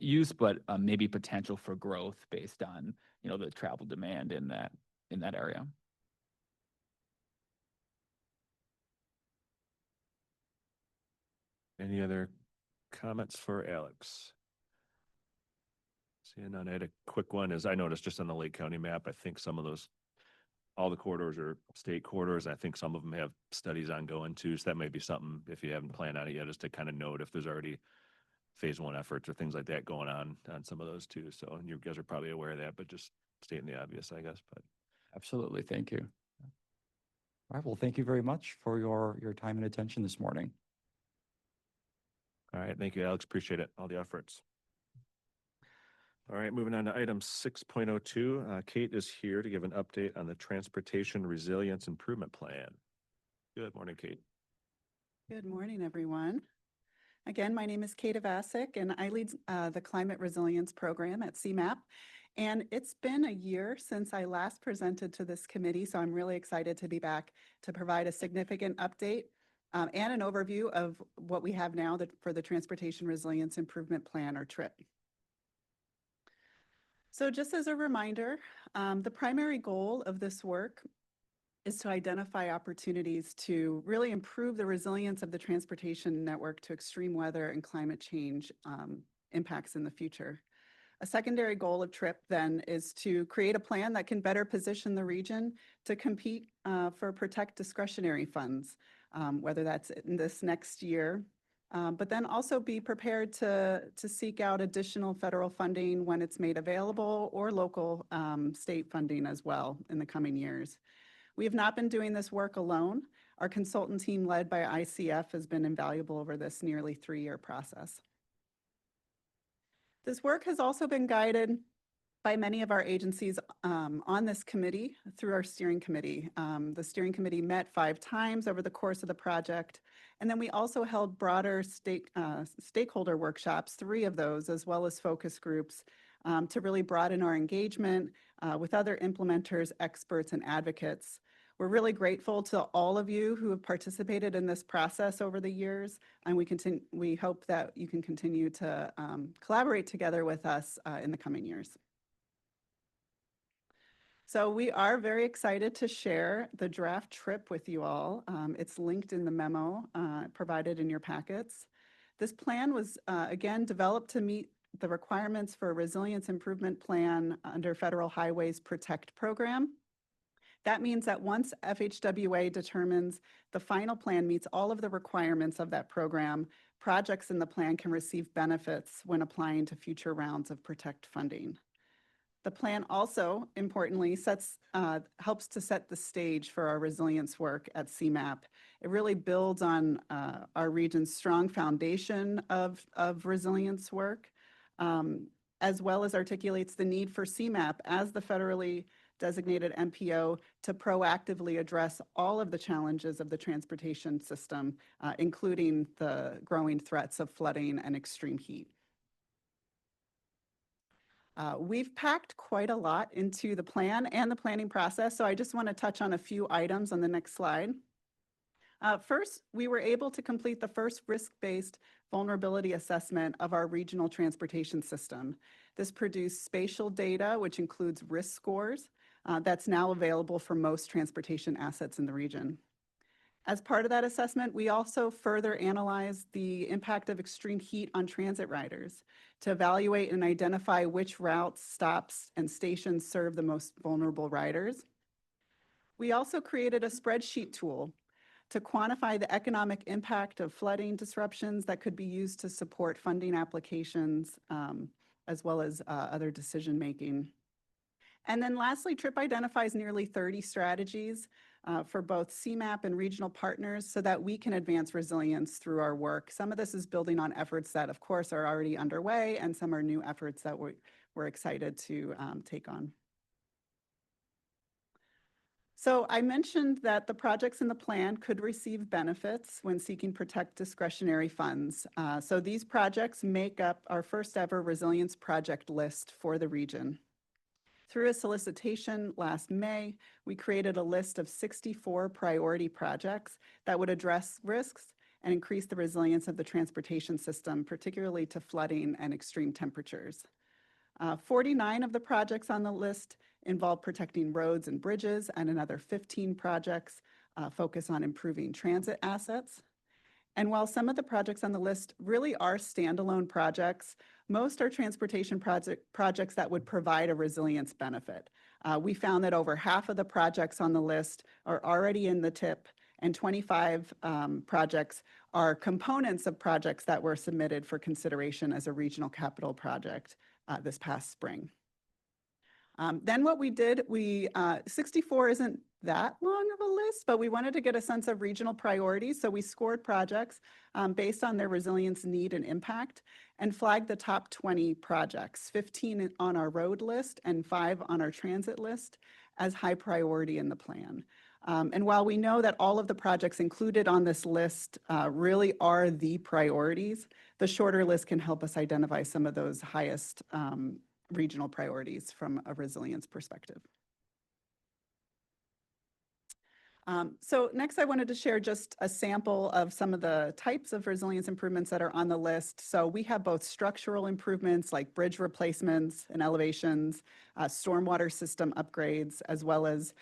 use, but maybe potential for growth based on, you know, the travel demand in that area. Any other comments for Alex? Seeing none, I had a quick one. As I noticed just on the Lake County map, I think some of those, all the corridors are state corridors. I think some of them have studies ongoing too. So that may be something, if you haven't planned on it yet, just to kind of note if there's already phase one efforts or things like that going on some of those too. So you guys are probably aware of that, but just stating the obvious, I guess. But Absolutely. Thank you. All right. Well, thank you very much for your time and attention this morning. all right, thank you, Alex. Appreciate it. All the efforts. All right, moving on to item 6.02. Kate is here to give an update on the Transportation Resilience Improvement Plan. Good morning, Kate. Good morning, everyone. Again, my name is Kate Avasic, and I lead the Climate Resilience Program at CMAP. And it's been a year since I last presented to this committee, so I'm really excited to be back to provide a significant update and an overview of what we have now for the Transportation Resilience Improvement Plan, or TRIP. So just as a reminder, the primary goal of this work is to identify opportunities to really improve the resilience of the transportation network to extreme weather and climate change impacts in the future. A secondary goal of TRIP then is to create a plan that can better position the region to compete for protect discretionary funds, whether that's in this next year, but then also be prepared to seek out additional federal funding when it's made available, or local state funding as well in the coming years. We have not been doing this work alone. Our consultant team led by ICF has been invaluable over this nearly 3-year process. This work has also been guided by many of our agencies on this committee through our steering committee. The steering committee met 5 times over the course of the project. And then we also held broader stakeholder workshops, 3 of those, as well as focus groups to really broaden our engagement with other implementers, experts, and advocates. We're really grateful to all of you who have participated in this process over the years, and we hope that you can continue to collaborate together with us in the coming years. So we are very excited to share the draft TRIP with you all. It's linked in the memo provided in your packets. This plan was, again, developed to meet the requirements for a resilience improvement plan under Federal Highways Protect program. That means that once FHWA determines the final plan meets all of the requirements of that program, projects in the plan can receive benefits when applying to future rounds of Protect funding. The plan also, importantly, helps to set the stage for our resilience work at CMAP. It really builds on our region's strong foundation of resilience work, as well as articulates the need for CMAP as the federally designated MPO to proactively address all of the challenges of the transportation system, including the growing threats of flooding and extreme heat. We've packed quite a lot into the plan and the planning process, so I just want to touch on a few items on the next slide. First, we were able to complete the first risk-based vulnerability assessment of our regional transportation system. This produced spatial data, which includes risk scores, that's now available for most transportation assets in the region. As part of that assessment, we also further analyzed the impact of extreme heat on transit riders to evaluate and identify which routes, stops, and stations serve the most vulnerable riders. We also created a spreadsheet tool to quantify the economic impact of flooding disruptions that could be used to support funding applications, as well as other decision making. And then lastly, TRIP identifies nearly 30 strategies for both CMAP and regional partners so that we can advance resilience through our work. Some of this is building on efforts that, of course, are already underway, and some are new efforts that we're excited to take on. So I mentioned that the projects in the plan could receive benefits when seeking protect discretionary funds. So these projects make up our first ever resilience project list for the region. Through a solicitation last May, we created a list of 64 priority projects that would address risks and increase the resilience of the transportation system, particularly to flooding and extreme temperatures. 49 of the projects on the list involve protecting roads and bridges, and another 15 projects focus on improving transit assets. And while some of the projects on the list really are standalone projects, most are transportation projects that would provide a resilience benefit. We found that over half of the projects on the list are already in the TIP, and 25 projects are components of projects that were submitted for consideration as a regional capital project this past spring. Then what we did, 64 isn't that long of a list, but we wanted to get a sense of regional priorities. So we scored projects based on their resilience need and impact and flagged the top 20 projects, 15 on our road list and 5 on our transit list as high priority in the plan. And while we know that all of the projects included on this list really are the priorities, the shorter list can help us identify some of those highest regional priorities from a resilience perspective. So next I wanted to share just a sample of some of the types of resilience improvements that are on the list. So we have both structural improvements like bridge replacements and elevations, stormwater system upgrades, as well as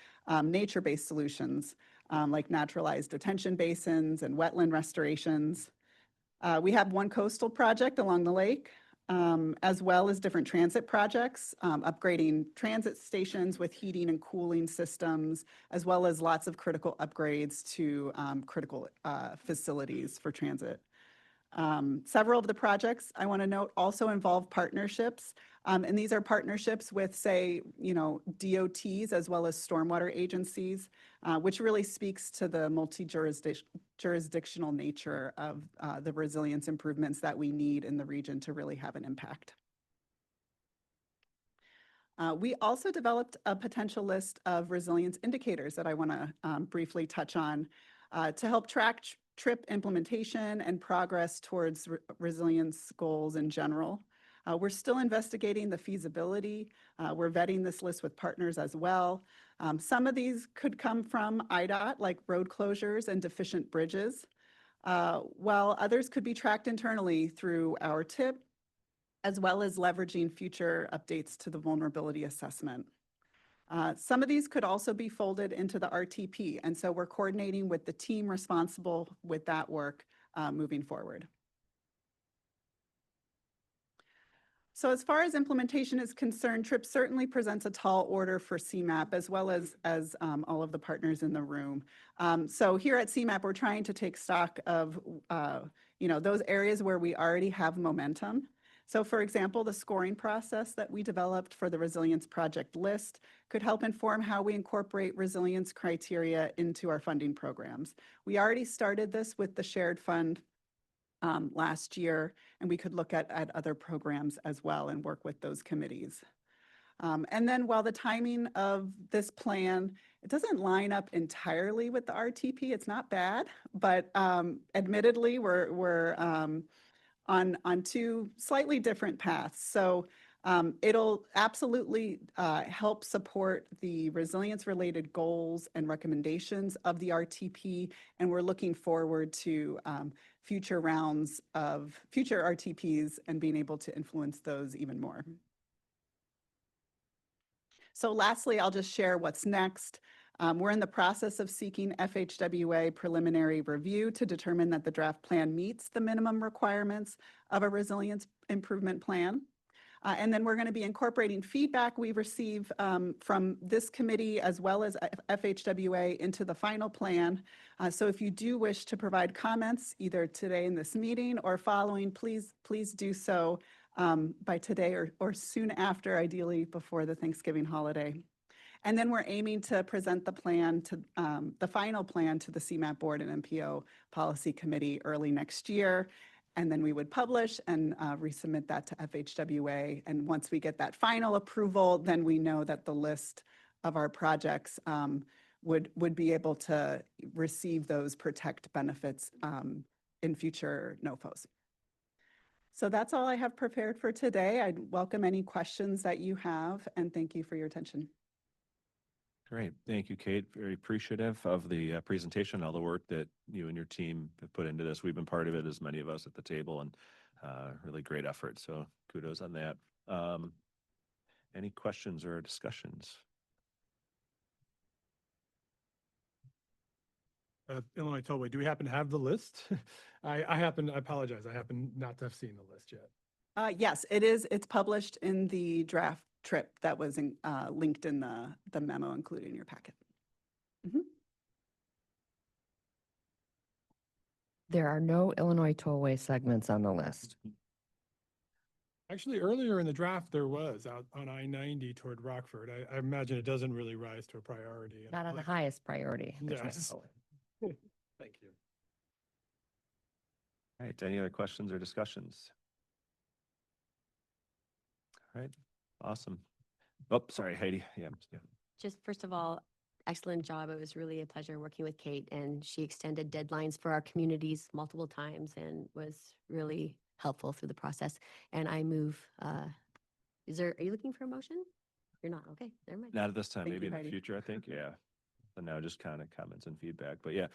nature-based solutions like naturalized detention basins and wetland restorations. We have one coastal project along the lake, as well as different transit projects, upgrading transit stations with heating and cooling systems, as well as lots of critical upgrades to critical facilities for transit. Several of the projects I want to note also involve partnerships, and these are partnerships with, say, DOTs as well as stormwater agencies, which really speaks to the multi-jurisdictional nature of the resilience improvements that we need in the region to really have an impact. We also developed a potential list of resilience indicators that I want to briefly touch on to help track TRIP implementation and progress towards resilience goals in general. We're still investigating the feasibility. We're vetting this list with partners as well. Some of these could come from IDOT, like road closures and deficient bridges, while others could be tracked internally through our TIP, as well as leveraging future updates to the vulnerability assessment. Some of these could also be folded into the RTP, and so we're coordinating with the team responsible with that work moving forward. So as far as implementation is concerned, TRIP certainly presents a tall order for CMAP as well as all of the partners in the room. So here at CMAP, we're trying to take stock of those areas where we already have momentum. So for example, the scoring process that we developed for the resilience project list could help inform how we incorporate resilience criteria into our funding programs. We already started this with the shared fund last year, and we could look at other programs as well and work with those committees. And then while the timing of this plan, it doesn't line up entirely with the RTP, it's not bad, but admittedly, we're on two slightly different paths. So it'll absolutely help support the resilience-related goals and recommendations of the RTP, and we're looking forward to future rounds of future RTPs and being able to influence those even more. So lastly, I'll just share what's next. We're in the process of seeking FHWA preliminary review to determine that the draft plan meets the minimum requirements of a resilience improvement plan. And then we're going to be incorporating feedback we receive from this committee as well as FHWA into the final plan. So if you do wish to provide comments either today in this meeting or following, please do so by today or soon after, ideally before the Thanksgiving holiday. And then we're aiming to present the plan to, the final plan to the CMAP board and MPO policy committee early next year. And then we would publish and resubmit that to FHWA. And once we get that final approval, then we know that the list of our projects would be able to receive those protect benefits in future NOFOs. So that's all I have prepared for today. I'd welcome any questions that you have, and thank you for your attention. Great. Thank you, Kate. Very appreciative of the presentation, all the work that you and your team have put into this. We've been part of it, as many of us at the table, and really great effort. So kudos on that. Any questions or discussions? Illinois Tollway, do we happen to have the list? I apologize, I happen not to have seen the list yet. Yes, it is. It's published in the draft trip that was linked in the memo included in your packet. There are no Illinois Tollway segments on the list. Actually, earlier in the draft, there was out on I-90 toward Rockford. I imagine it doesn't really rise to a priority. Not on the highest priority. Yes. Thank you. All right. Any other questions or discussions? All right. Awesome. Oh, sorry, Heidi. Yeah. Just first of all, excellent job. It was really a pleasure working with Kate, and she extended deadlines for our communities multiple times and was really helpful through the process. And I move, are you looking for a motion? You're not, okay, never mind. Not at this time, Thank maybe you, in Heidi. the future, I think. Yeah. So now just kind of comments and feedback. But yeah,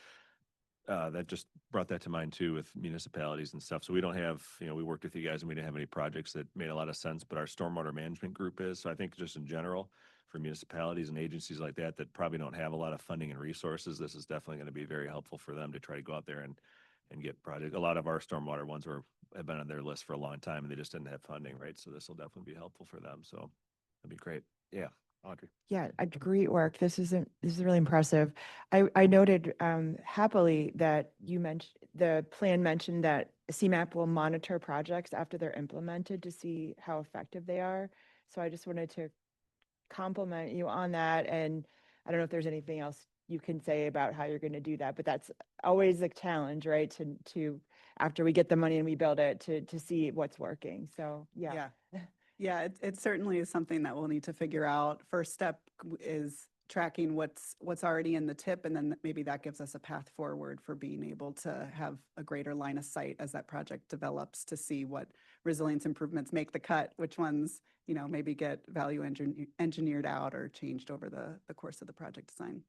that just brought that to mind too with municipalities and stuff. So we don't have, we worked with you guys and we didn't have any projects that made a lot of sense, but our stormwater management group is. So I think just in general, for municipalities and agencies like that, that probably don't have a lot of funding and resources, this is definitely going to be very helpful for them to try to go out there and get projects. A lot of our stormwater ones have been on their list for a long time and they just didn't have funding, right? So this will definitely be helpful for them. So that'd be great. Yeah. Audrey. Yeah, great work. This is really impressive. I noted happily that you mentioned the plan mentioned that CMAP will monitor projects after they're implemented to see how effective they are. So I just wanted to compliment you on that. And I don't know if there's anything else you can say about how you're going to do that, but that's always a challenge, right? To after we get the money and we build it to see what's working. So yeah. Yeah, it certainly is something that we'll need to figure out. First step is tracking what's already in the tip, and then maybe that gives us a path forward for being able to have a greater line of sight as that project develops to see what resilience improvements make the cut, which ones, maybe get value engineered out or changed over the course of the project design.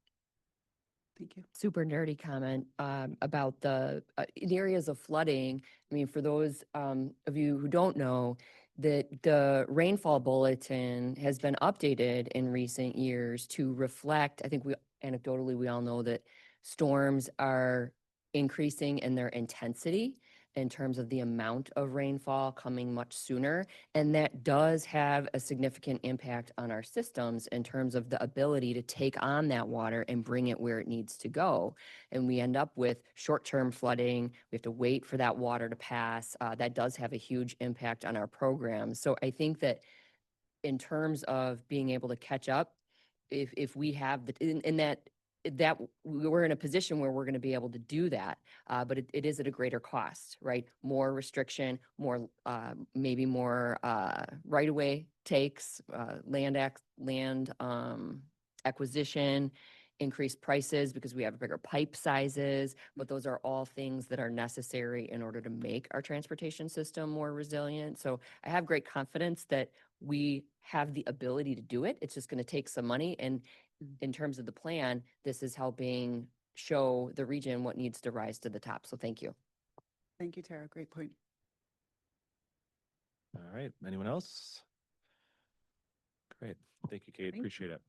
Thank you. Super nerdy comment about the in areas of flooding. I mean, for those of you who don't know, that the rainfall bulletin has been updated in recent years to reflect, I think anecdotally, we all know that storms are increasing in their intensity in terms of the amount of rainfall coming much sooner. And that does have a significant impact on our systems in terms of the ability to take on that water and bring it where it needs to go. And we end up with short-term flooding. We have to wait for that water to pass. That does have a huge impact on our programs. So I think that in terms of being able to catch up, if we have that we're in a position where we're going to be able to do that, but it is at a greater cost, right? More restriction, more maybe more right-of-way takes, land acquisition, increased prices because we have bigger pipe sizes, but those are all things that are necessary in order to make our transportation system more resilient. So I have great confidence that we have the ability to do it. It's just going to take some money. And in terms of the plan, this is helping show the region what needs to rise to the top. So thank you. Thank you, Tara. Great point. All right. Anyone else? Great. Thank you, Kate. Appreciate it.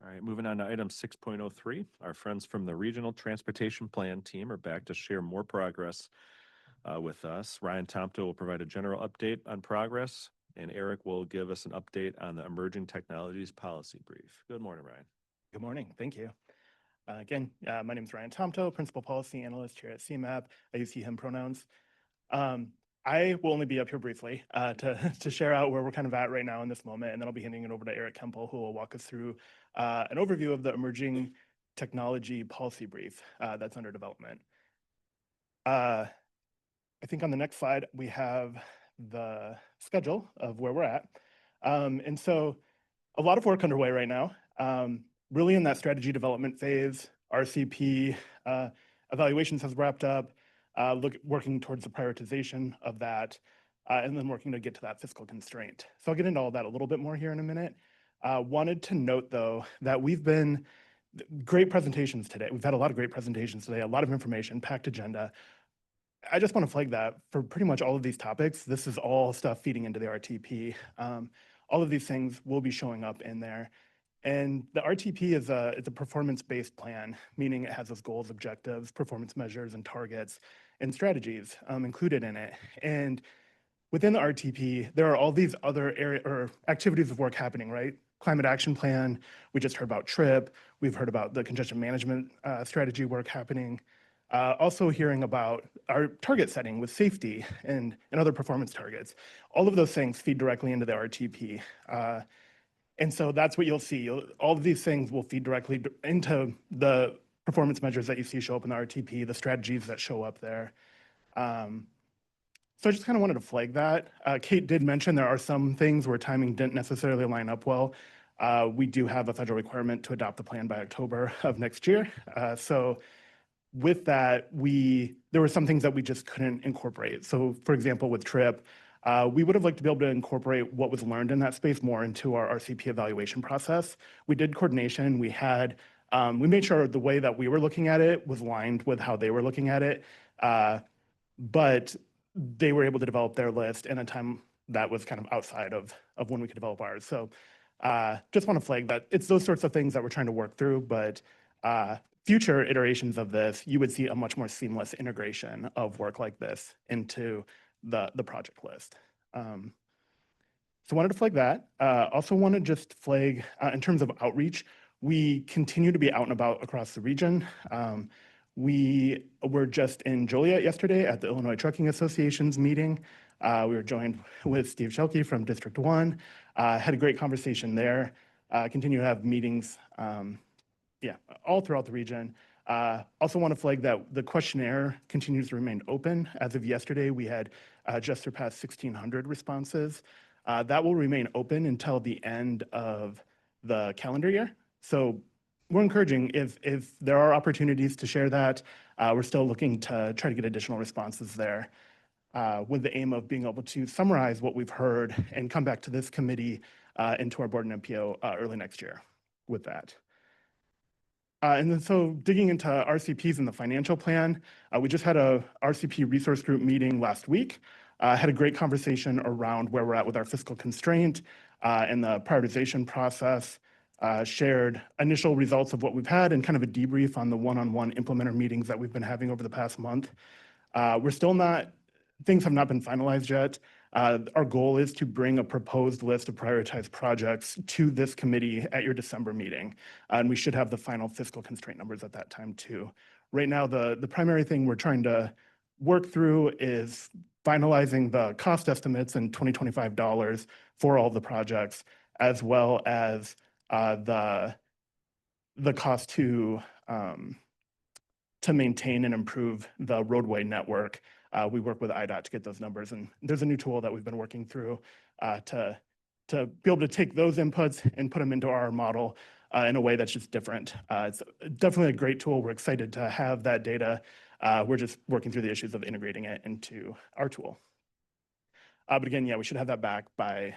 All right. Moving on to item 6.03. Our friends from the Regional Transportation Plan team are back to share more progress with us. Ryan Tomto will provide a general update on progress, and Eric will give us an update on the Emerging Technologies Policy Brief. Good morning, Ryan. Good morning. Thank you. Again, my name is Ryan Tomto, Principal Policy Analyst here at CMAP. I use he, him pronouns. I will only be up here briefly to share out where we're kind of at right now in this moment, and then I'll be handing it over to Eric Kempel, who will walk us through an overview of the emerging technology policy brief that's under development. I think on the next slide, we have the schedule of where we're at. And so a lot of work underway right now, really in that strategy development phase. RCP evaluations has wrapped up, working towards the prioritization of that, and then working to get to that fiscal constraint. So I'll get into all that a little bit more here in a minute. Wanted to note, though, that we've been great presentations today. We've had a lot of great presentations today, a lot of information, packed agenda. I just want to flag that for pretty much all of these topics, this is all stuff feeding into the RTP. All of these things will be showing up in there. And the RTP is it's a performance-based plan, meaning it has those goals, objectives, performance measures, and targets, and strategies included in it. And within the RTP, there are all these other activities of work happening, right? Climate action plan, we just heard about TRIP, we've heard about the congestion management strategy work happening. Also hearing about our target setting with safety and other performance targets. All of those things feed directly into the RTP. And so that's what you'll see. All of these things will feed directly into the performance measures that you see show up in the RTP, the strategies that show up there. So I just kind of wanted to flag that. Kate did mention there are some things where timing didn't necessarily line up well. We do have a federal requirement to adopt the plan by October of next year. So with that, there were some things that we just couldn't incorporate. So for example, with TRIP, we would have liked to be able to incorporate what was learned in that space more into our RCP evaluation process. We did coordination. We made sure the way that we were looking at it was aligned with how they were looking at it. But they were able to develop their list in a time that was kind of outside of when we could develop ours. So just want to flag that it's those sorts of things that we're trying to work through, but future iterations of this, you would see a much more seamless integration of work like this into the project list. So wanted to flag that. Also want to just flag in terms of outreach, we continue to be out and about across the region. We were just in Joliet yesterday at the Illinois Trucking Association's meeting. We were joined with Steve Schelke from District 1, had a great conversation there, continue to have meetings all throughout the region. Also want to flag that the questionnaire continues to remain open. As of yesterday, we had just surpassed 1,600 responses. That will remain open until the end of the calendar year. So we're encouraging if there are opportunities to share that, we're still looking to try to get additional responses there with the aim of being able to summarize what we've heard and come back to this committee and to our board and MPO early next year with that. And then so digging into RCPs and the financial plan, we just had a RCP resource group meeting last week, had a great conversation around where we're at with our fiscal constraint and the prioritization process, shared initial results of what we've had and kind of a debrief on the one-on-one implementer meetings that we've been having over the past month. Things have not been finalized yet. Our goal is to bring a proposed list of prioritized projects to this committee at your December meeting. And we should have the final fiscal constraint numbers at that time too. Right now, the primary thing we're trying to work through is finalizing the cost estimates in 2025 dollars for all the projects, as well as the cost to maintain and improve the roadway network. We work with IDOT to get those numbers, and there's a new tool that we've been working through to be able to take those inputs and put them into our model in a way that's just different. It's definitely a great tool. We're excited to have that data. We're just working through the issues of integrating it into our tool. But again, we should have that back by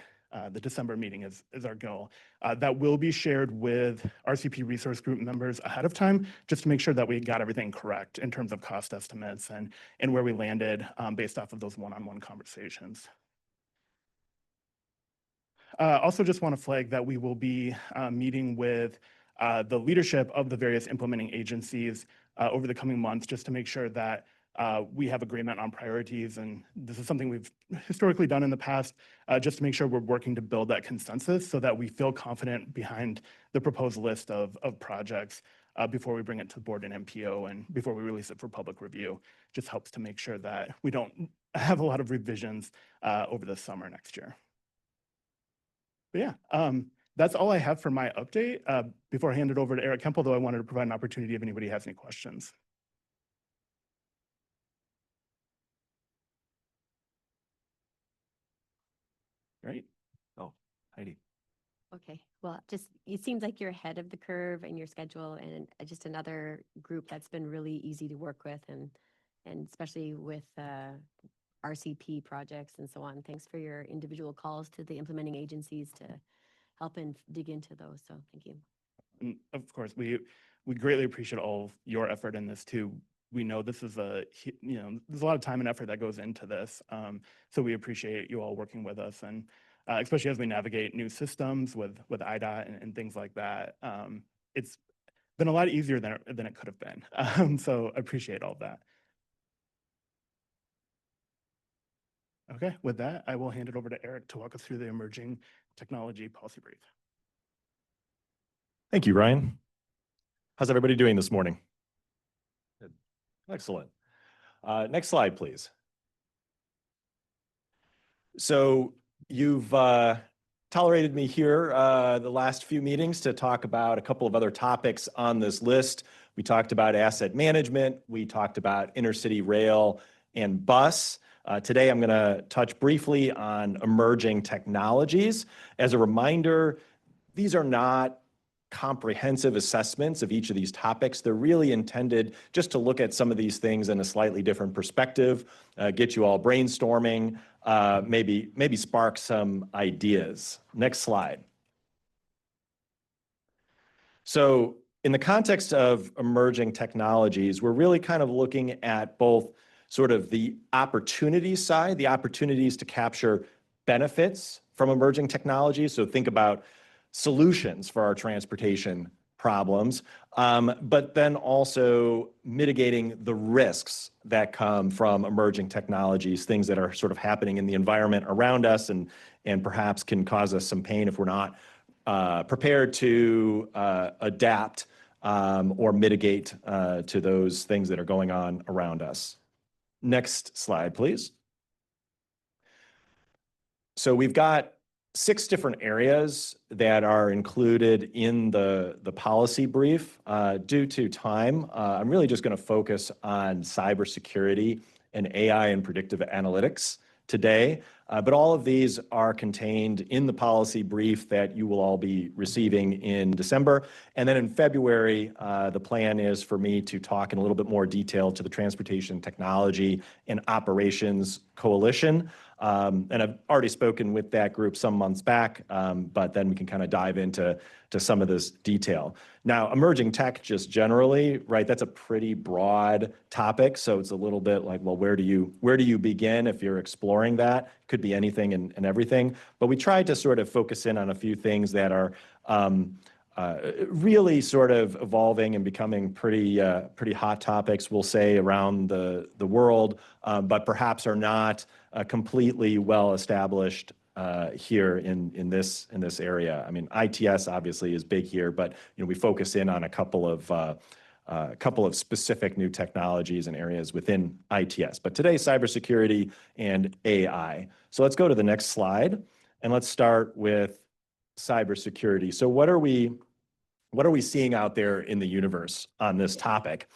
the December meeting is our goal. That will be shared with RCP resource group members ahead of time, just to make sure that we got everything correct in terms of cost estimates and where we landed based off of those one-on-one conversations. Also just want to flag that we will be meeting with the leadership of the various implementing agencies over the coming months, just to make sure that we have agreement on priorities. And this is something we've historically done in the past, just to make sure we're working to build that consensus so that we feel confident behind the proposed list of projects before we bring it to the board and MPO and before we release it for public review. Just helps to make sure that we don't have a lot of revisions over the summer next year. But yeah, that's all I have for my update. Before I hand it over to Eric Kempel, though, I wanted to provide an opportunity if anybody has any questions. Great. Oh, Heidi. Okay, well, just, it seems like you're ahead of the curve in your schedule and just another group that's been really easy to work with and especially with RCP projects and so on. Thanks for your individual calls to the implementing agencies to help and dig into those. So thank you. And of course, we greatly appreciate all of your effort in this too. We know this is there's a lot of time and effort that goes into this. So we appreciate you all working with us, and especially as we navigate new systems with IDOT and things like that. It's been a lot easier than it could have been. So appreciate all of that. Okay, with that, I will hand it over to Eric to walk us through the emerging technology policy brief. Thank you, Ryan. How's everybody doing this morning? Good. Excellent. Next slide, please. So you've tolerated me here the last few meetings to talk about a couple of other topics on this list. We talked about asset management. We talked about intercity rail and bus. Today, I'm going to touch briefly on emerging technologies. As a reminder, these are not comprehensive assessments of each of these topics. They're really intended just to look at some of these things in a slightly different perspective, get you all brainstorming, maybe spark some ideas. Next slide. So in the context of emerging technologies, we're really kind of looking at both sort of the opportunity side, the opportunities to capture benefits from emerging technologies. So think about solutions for our transportation problems, but then also mitigating the risks that come from emerging technologies, things that are sort of happening in the environment around us and perhaps can cause us some pain if we're not prepared to adapt or mitigate to those things that are going on around us. Next slide, please. So we've got 6 different areas that are included in the policy brief. Due to time, I'm really just going to focus on cybersecurity and AI and predictive analytics today. But all of these are contained in the policy brief that you will all be receiving in December. And then in February, the plan is for me to talk in a little bit more detail to the Transportation Technology and Operations Coalition. And I've already spoken with that group some months back, but then we can kind of dive into some of this detail. Now, emerging tech just generally, right, that's a pretty broad topic. So it's a little bit like, well, where do you begin if you're exploring that? Could be anything and everything. But we tried to sort of focus in on a few things that are really sort of evolving and becoming pretty hot topics, we'll say, around the world, but perhaps are not completely well established here in this area. I mean, ITS obviously is big here, but we focus in on a couple of specific new technologies and areas within ITS. But today, cybersecurity and AI. So let's go to the next slide, and let's start with cybersecurity. So what are we seeing out there in the universe on this topic?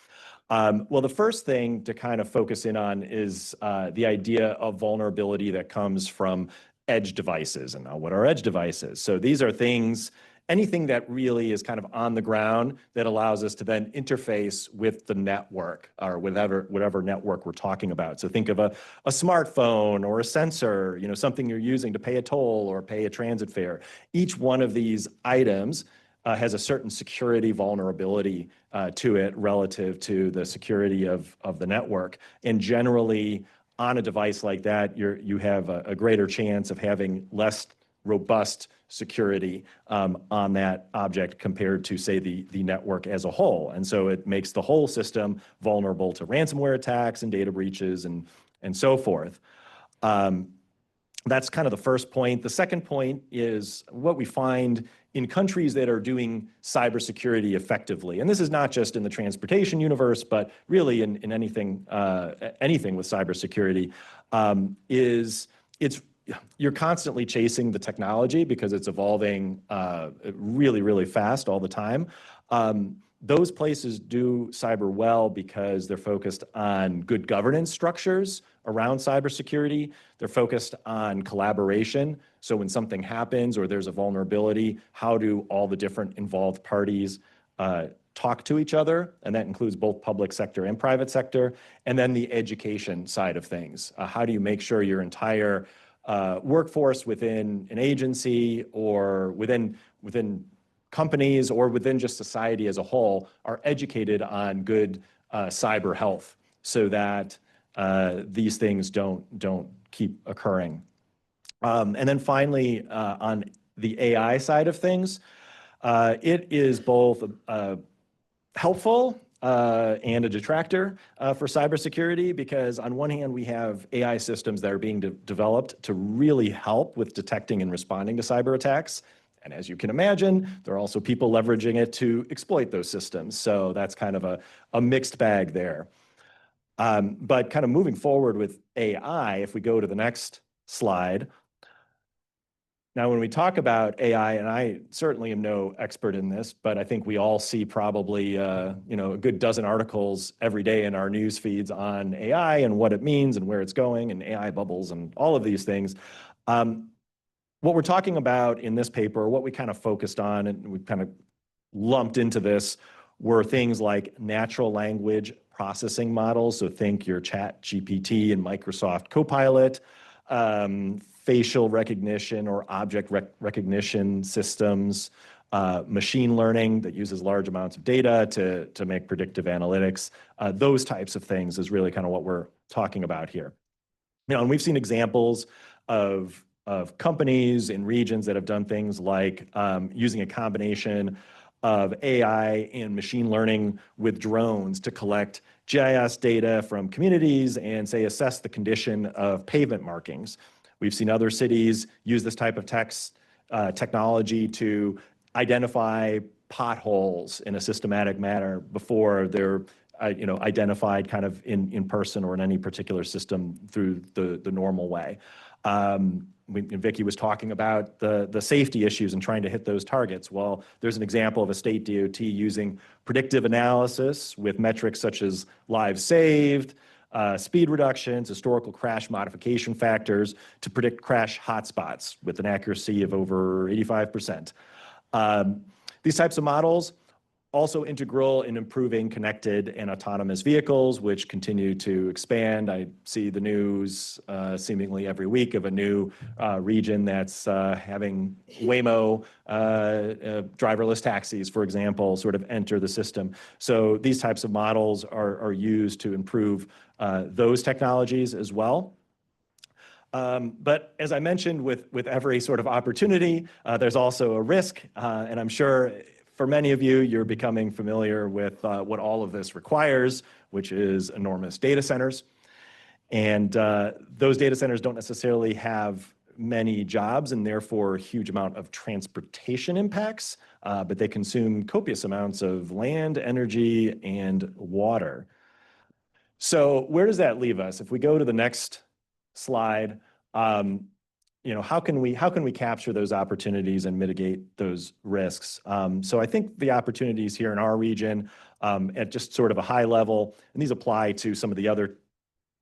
Well, the first thing to kind of focus in on is the idea of vulnerability that comes from edge devices. And now what are edge devices? So these are things, anything that really is kind of on the ground that allows us to then interface with the network or whatever network we're talking about. So think of a smartphone or a sensor, something you're using to pay a toll or pay a transit fare. Each one of these items has a certain security vulnerability to it relative to the security of the network. And generally, on a device like that, you have a greater chance of having less robust security on that object compared to, say, the network as a whole. And so it makes the whole system vulnerable to ransomware attacks and data breaches and so forth. That's kind of the first point. The second point is what we find in countries that are doing cybersecurity effectively. And this is not just in the transportation universe, but really in anything, anything with cybersecurity, is you're constantly chasing the technology because it's evolving really, really fast all the time. Those places do cyber well because they're focused on good governance structures around cybersecurity. They're focused on collaboration. So when something happens or there's a vulnerability, how do all the different involved parties talk to each other? And that includes both public sector and private sector. And then the education side of things. How do you make sure your entire workforce within an agency or within companies or within just society as a whole are educated on good cyber health so that these things don't keep occurring. And then finally, on the AI side of things, it is both helpful and a detractor for cybersecurity because on one hand, we have AI systems that are being developed to really help with detecting and responding to cyber attacks. And as you can imagine, there are also people leveraging it to exploit those systems. So that's kind of a mixed bag there. But kind of moving forward with AI, if we go to the next slide. Now, when we talk about AI, and I certainly am no expert in this, but I think we all see probably a good dozen articles every day in our news feeds on AI and what it means and where it's going and AI bubbles and all of these things. What we're talking about in this paper, what we kind of focused on and we kind of lumped into this were things like natural language processing models. So think your ChatGPT and Microsoft Copilot, facial recognition or object recognition systems, machine learning that uses large amounts of data to make predictive analytics. Those types of things is really kind of what we're talking about here. And we've seen examples of companies in regions that have done things like using a combination of AI and machine learning with drones to collect GIS data from communities and say assess the condition of pavement markings. We've seen other cities use this type of technology to identify potholes in a systematic manner before they're identified kind of in person or in any particular system through the normal way. Vicki was talking about the safety issues and trying to hit those targets. Well, there's an example of a state DOT using predictive analysis with metrics such as lives saved, speed reductions, historical crash modification factors to predict crash hotspots with an accuracy of over 85%. These types of models also integral in improving connected and autonomous vehicles, which continue to expand. I see the news seemingly every week of a new region that's having Waymo driverless taxis, for example, sort of enter the system. So these types of models are used to improve those technologies as well. But as I mentioned, with every sort of opportunity, there's also a risk, and I'm sure for many of you, you're becoming familiar with what all of this requires, which is enormous data centers. And those data centers don't necessarily have many jobs and therefore a huge amount of transportation impacts, but they consume copious amounts of land, energy, and water. So where does that leave us? If we go to the next slide, how can we capture those opportunities and mitigate those risks? So I think the opportunities here in our region at just sort of a high level, and these apply to some of the other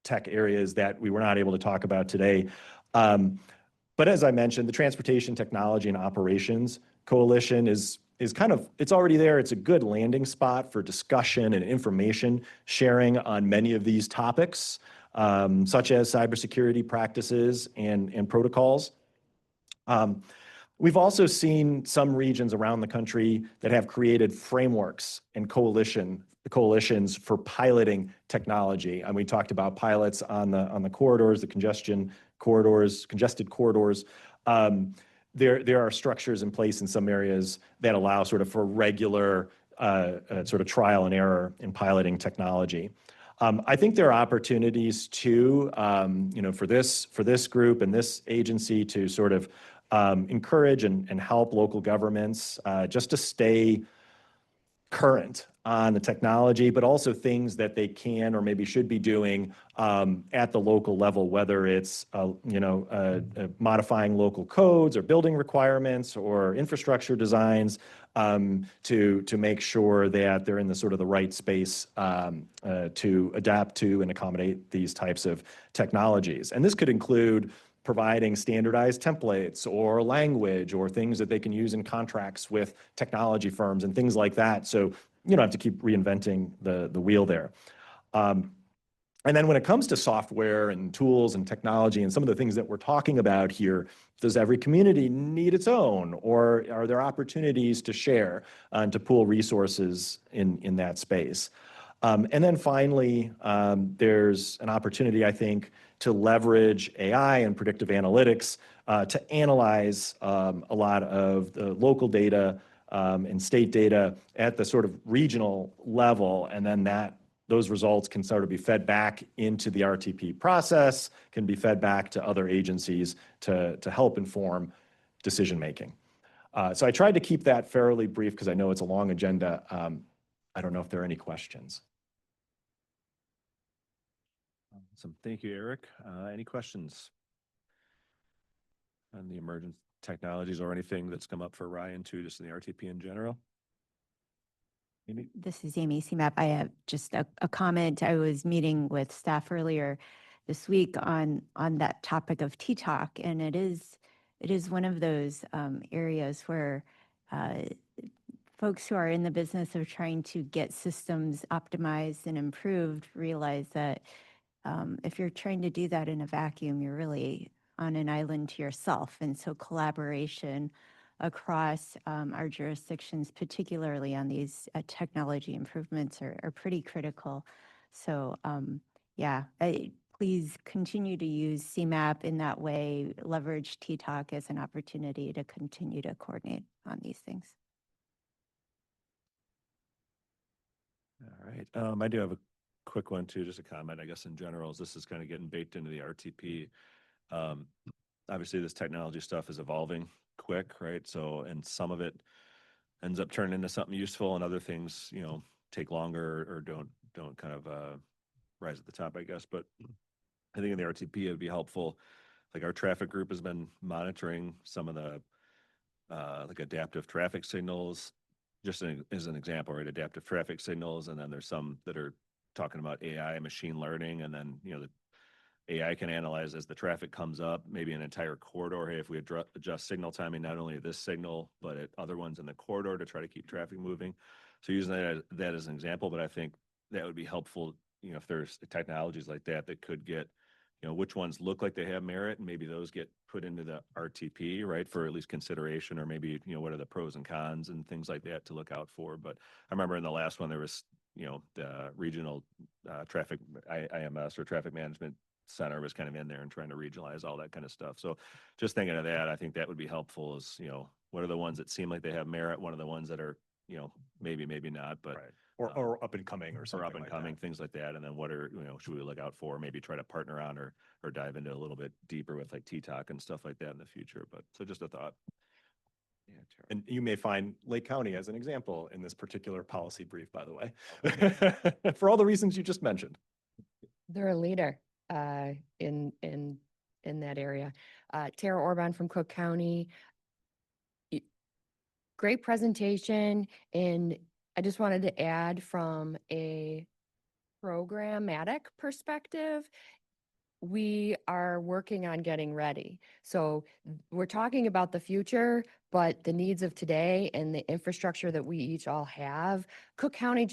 tech areas that we were not able to talk about today. But as I mentioned, the Transportation Technology and Operations Coalition is kind of, it's already there. It's a good landing spot for discussion and information sharing on many of these topics, such as cybersecurity practices and protocols. We've also seen some regions around the country that have created frameworks and coalitions for piloting technology. And we talked about pilots on the corridors, the congested corridors. There are structures in place in some areas that allow sort of for regular sort of trial and error in piloting technology. I think there are opportunities too, for this group and this agency to sort of encourage and help local governments just to stay current on the technology, but also things that they can or maybe should be doing at the local level, whether it's modifying local codes or building requirements or infrastructure designs to make sure that they're in the sort of the right space to adapt to and accommodate these types of technologies. And this could include providing standardized templates or language or things that they can use in contracts with technology firms and things like that. So you don't have to keep reinventing the wheel there. And then when it comes to software and tools and technology and some of the things that we're talking about here, does every community need its own, or are there opportunities to share and to pool resources in that space? And then finally, there's an opportunity, I think, to leverage AI and predictive analytics to analyze a lot of the local data and state data at the sort of regional level, and then those results can sort of be fed back into the RTP process, can be fed back to other agencies to help inform decision-making. So I tried to keep that fairly brief because I know it's a long agenda. I don't know if there are any questions. Awesome. Thank you, Eric. Any questions on the emergent technologies or anything that's come up for Ryan too, just in the RTP in general? Amy? This is Amy CMAP. I have just a comment. I was meeting with staff earlier this week on that topic of T-Talk, and it is one of those areas where folks who are in the business of trying to get systems optimized and improved realize that if you're trying to do that in a vacuum, you're really on an island to yourself. And so collaboration across our jurisdictions, particularly on these technology improvements, are pretty critical. So please continue to use CMAP in that way, leverage T-Talk as an opportunity to continue to coordinate on these things. All right. I do have a quick one too, just a comment, I guess, in general, as this is kind of getting baked into the RTP. Obviously, this technology stuff is evolving quick, right? So, and some of it ends up turning into something useful, and other things, take longer or don't kind of rise at the top, I guess. But I think in the RTP, it would be helpful. Like our traffic group has been monitoring some of the like adaptive traffic signals, just as an example, right? Adaptive traffic signals, and then there's some that are talking about AI, machine learning, and then the AI can analyze as the traffic comes up, maybe an entire corridor. Hey, if we adjust signal timing, not only at this signal, but at other ones in the corridor to try to keep traffic moving. So using that as an example, but I think that would be helpful, if there's technologies like that could get, which ones look like they have merit, and maybe those get put into the RTP, right, for at least consideration, or maybe, what are the pros and cons and things like that to look out for. But I remember in the last one, there was, the regional traffic, IMS or traffic management center was kind of in there and trying to regionalize all that kind of stuff. So just thinking of that, I think that would be helpful is, what are the ones that seem like they have merit? What are the ones that are, maybe not, but. Right. Or up and coming or something Or up and coming, things like that. And then what are, should we look out for? Maybe try to partner on or dive into a little bit deeper with like T-Talk and stuff like that in the future. But so just a thought. Yeah, and you may find Lake County as an example in this particular policy brief, by the way, for all the reasons you just mentioned. They're a leader in that area. Tara Orban from Cook County. Great presentation, and I just wanted to add from a programmatic perspective, we are working on getting ready. So we're talking about the future, but the needs of today and the infrastructure that we each all have. Cook County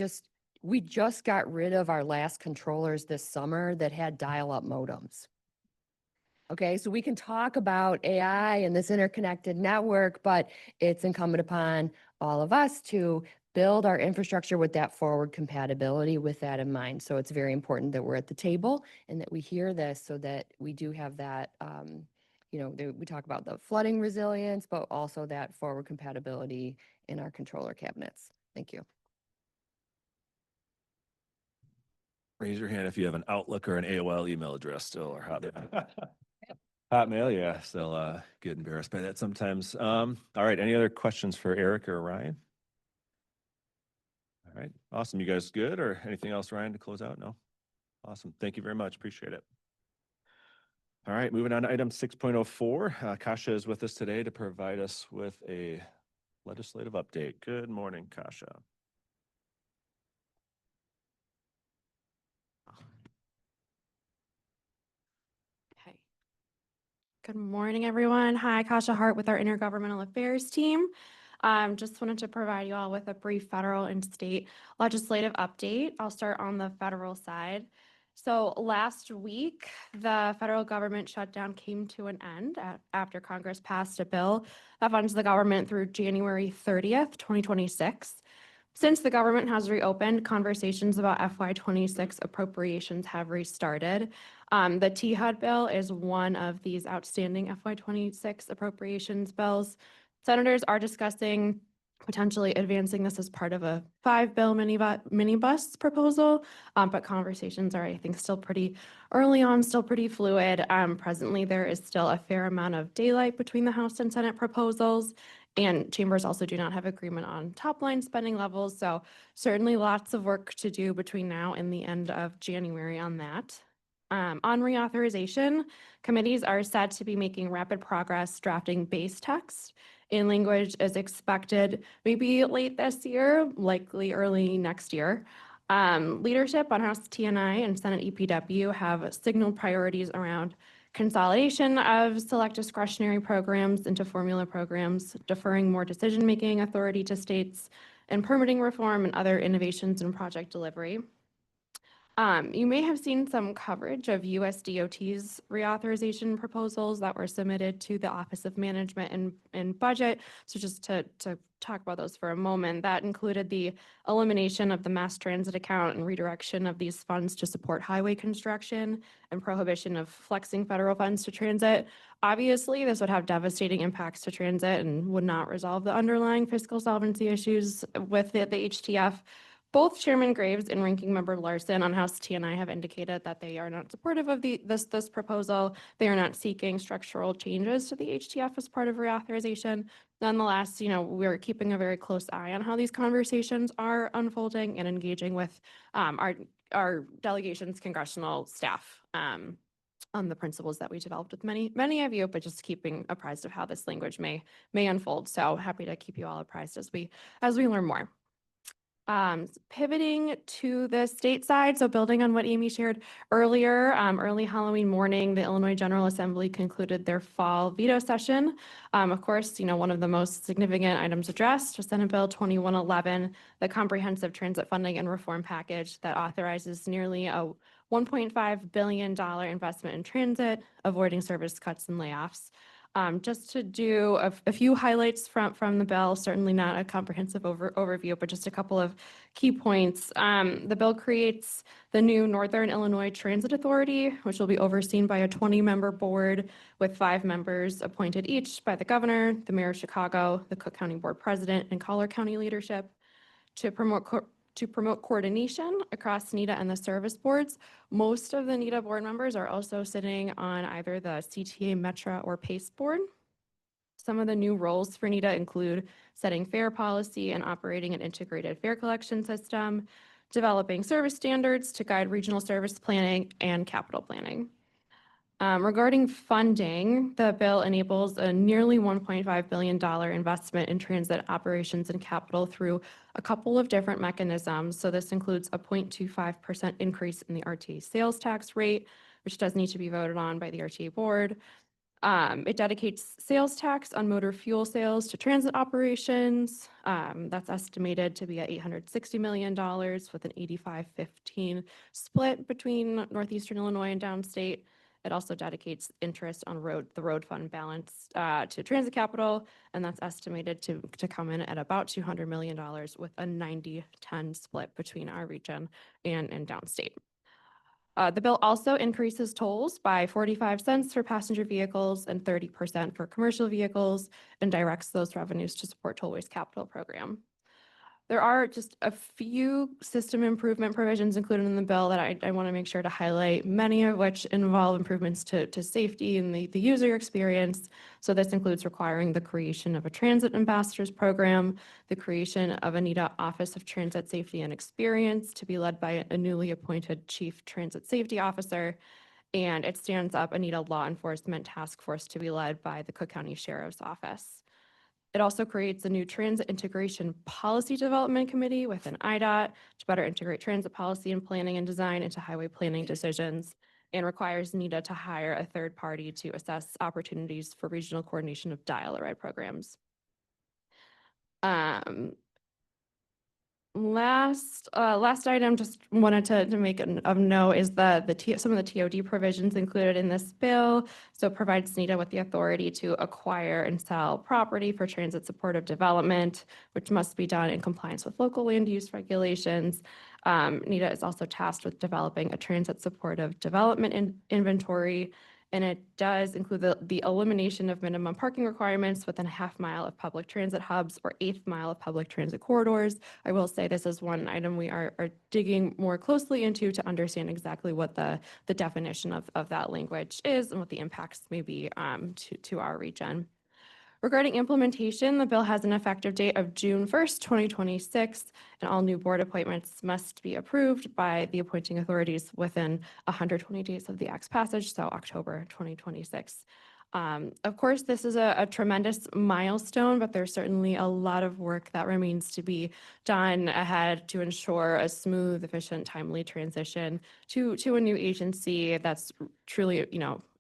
we just got rid of our last controllers this summer that had dial-up modems. Okay, so we can talk about AI and this interconnected network, but it's incumbent upon all of us to build our infrastructure with that forward compatibility with that in mind. So it's very important that we're at the table and that we hear this so that we do have that, we talk about the flooding resilience, but also that forward compatibility in our controller cabinets. Thank you. Raise your hand if you have an Outlook or an AOL email address still or Hotmail. Hotmail, yeah, still get embarrassed by that sometimes. All right, any other questions for Eric or Ryan? All right, awesome. You guys good or anything else, Ryan, to close out? No? Awesome. Thank you very much. Appreciate it. All right, moving on to item 6.04. Kasha is with us today to provide us with a legislative update. Good morning, Kasha. Okay. Good morning, everyone. Hi, Kasha Hart with our Intergovernmental Affairs team. Just wanted to provide you all with a brief federal and state legislative update. I'll start on the federal side. So last week, the federal government shutdown came to an end after Congress passed a bill that funds the government through January 30th, 2026. Since the government has reopened, conversations about FY26 appropriations have restarted. The THUD bill is one of these outstanding FY26 appropriations bills. Senators are discussing potentially advancing this as part of a 5-bill minibus proposal, but conversations are, I think, still pretty early on, still pretty fluid. Presently, there is still a fair amount of daylight between the House and Senate proposals, and chambers also do not have agreement on top-line spending levels, so certainly lots of work to do between now and the end of January on that. On reauthorization, committees are said to be making rapid progress drafting base text in language as expected, maybe late this year, likely early next year. Leadership on House TNI and Senate EPW have signaled priorities around consolidation of select discretionary programs into formula programs, deferring more decision-making authority to states, and permitting reform and other innovations in project delivery. You may have seen some coverage of USDOT's reauthorization proposals that were submitted to the Office of Management and Budget. So just to talk about those for a moment, that included the elimination of the mass transit account and redirection of these funds to support highway construction and prohibition of flexing federal funds to transit. Obviously, this would have devastating impacts to transit and would not resolve the underlying fiscal solvency issues with the HTF. Both Chairman Graves and Ranking Member Larson on House TNI have indicated that they are not supportive of this proposal. They are not seeking structural changes to the HTF as part of reauthorization. Nonetheless, we're keeping a very close eye on how these conversations are unfolding and engaging with our delegation's congressional staff on the principles that we developed with many of you, but just keeping apprised of how this language may unfold. So happy to keep you all apprised as we learn more. Pivoting to the state side, so building on what Amy shared earlier, early Halloween morning, the Illinois General Assembly concluded their fall veto session. Of course, one of the most significant items addressed was Senate Bill 2111, the Comprehensive Transit Funding and Reform Package that authorizes nearly a $1.5 billion investment in transit, avoiding service cuts and layoffs. Just to do a few highlights from the bill, certainly not a comprehensive overview, but just a couple of key points. The bill creates the new Northern Illinois Transit Authority, which will be overseen by a 20-member board with 5 members appointed each by the governor, the mayor of Chicago, the Cook County Board President, and Collier County leadership to promote coordination across NETA and the service boards. Most of the NETA board members are also sitting on either the CTA, Metra, or PACE board. Some of the new roles for NETA include setting fare policy and operating an integrated fare collection system, developing service standards to guide regional service planning and capital planning. Regarding funding, the bill enables a nearly $1.5 billion investment in transit operations and capital through a couple of different mechanisms. So this includes a 0.25% increase in the RTA sales tax rate, which does need to be voted on by the RTA board. It dedicates sales tax on motor fuel sales to transit operations. That's estimated to be at $860 million with an 85-15 split between Northeastern Illinois and downstate. It also dedicates interest on the road fund balance to transit capital, and that's estimated to come in at about $200 million with a 90-10 split between our region and downstate. The bill also increases tolls by 45 cents for passenger vehicles and 30% for commercial vehicles and directs those revenues to support Tollway's capital program. There are just a few system improvement provisions included in the bill that I want to make sure to highlight, many of which involve improvements to safety and the user experience. So this includes requiring the creation of a transit ambassadors program, the creation of a NEDA Office of Transit Safety and Experience to be led by a newly appointed Chief Transit Safety Officer, and it stands up a NEDA Law Enforcement Task Force to be led by the Cook County Sheriff's Office. It also creates a new Transit Integration Policy Development Committee within IDOT to better integrate transit policy and planning and design into highway planning decisions, and requires NEDA to hire a third party to assess opportunities for regional coordination of dial-a-ride programs. Last item, just wanted to make of note is some of the TOD provisions included in this bill. So it provides NEDA with the authority to acquire and sell property for transit supportive development, which must be done in compliance with local land use regulations. NEDA is also tasked with developing a transit supportive development inventory, and it does include the elimination of minimum parking requirements within a half mile of public transit hubs or eighth mile of public transit corridors. I will say this is one item we are digging more closely into to understand exactly what the definition of that language is and what the impacts may be to our region. Regarding implementation, the bill has an effective date of June 1st, 2026, and all new board appointments must be approved by the appointing authorities within 120 days of the act's passage, so October 2026. Of course, this is a tremendous milestone, but there's certainly a lot of work that remains to be done ahead to ensure a smooth, efficient, timely transition to a new agency that's truly,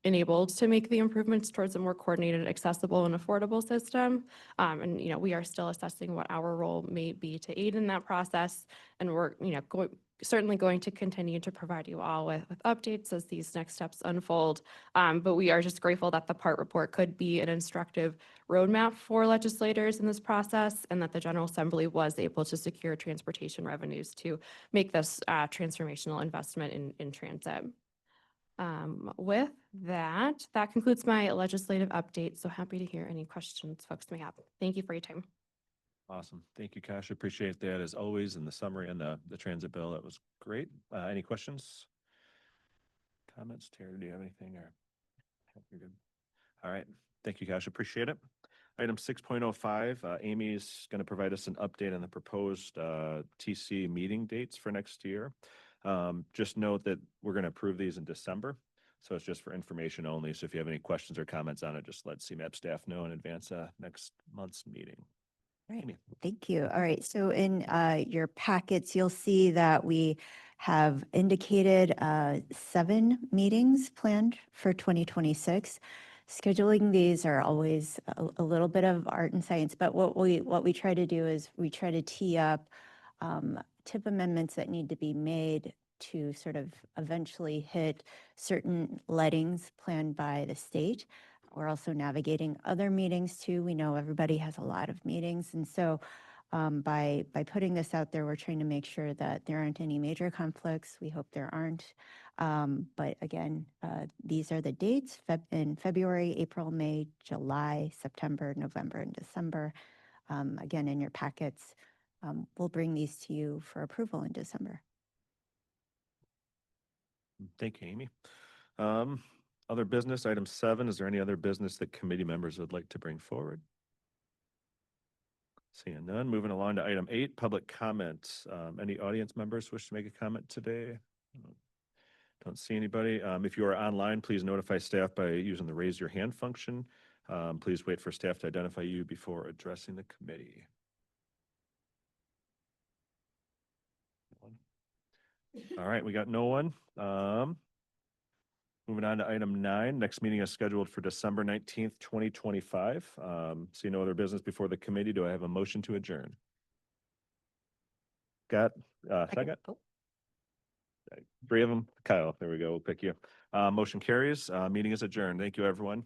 enabled to make the improvements towards a more coordinated, accessible, and affordable system. And we are still assessing what our role may be to aid in that process, and we're certainly going to continue to provide you all with updates as these next steps unfold. But we are just grateful that the PART report could be an instructive roadmap for legislators in this process, and that the General Assembly was able to secure transportation revenues to make this transformational investment in transit. With that concludes my legislative update. So happy to hear any questions folks may have. Thank you for your time. Awesome. Thank you, Kasia. Appreciate that as always, and the summary and the transit bill. That was great. Any questions? Comments? Terry, do you have anything or? You're good. All right. Thank you, Kasia. Appreciate it. Item 6.05, Amy is going to provide us an update on the proposed TC meeting dates for next year. Just note that we're going to approve these in December, so it's just for information only. So if you have any questions or comments on it, just let CMAP staff know in advance next month's meeting. Right. Amy. Thank you. All right. So in your packets, you'll see that we have indicated 7 meetings planned for 2026. Scheduling these are always a little bit of art and science, but what we try to do is we try to tee up TIP amendments that need to be made to sort of eventually hit certain lettings planned by the state. We're also navigating other meetings too. We know everybody has a lot of meetings. And so by putting this out there, we're trying to make sure that there aren't any major conflicts. We hope there aren't. But again, these are the dates in February, April, May, July, September, November, and December. Again, in your packets, we'll bring these to you for approval in December. Thank you, Amy. Other business, item 7, is there any other business that committee members would like to bring forward? Seeing none, moving along to item 8, public comments. Any audience members wish to make a comment today? Don't see anybody. If you are online, please notify staff by using the raise your hand function. Please wait for staff to identify you before addressing the committee. All right, we got no one. Moving on to item 9, next meeting is scheduled for December 19th, 2025. See no other business before the committee. Do I have a motion to adjourn? Got second? Oh. 3 of them. Kyle, there we go. We'll pick you. Motion carries. Meeting is adjourned. Thank you, everyone.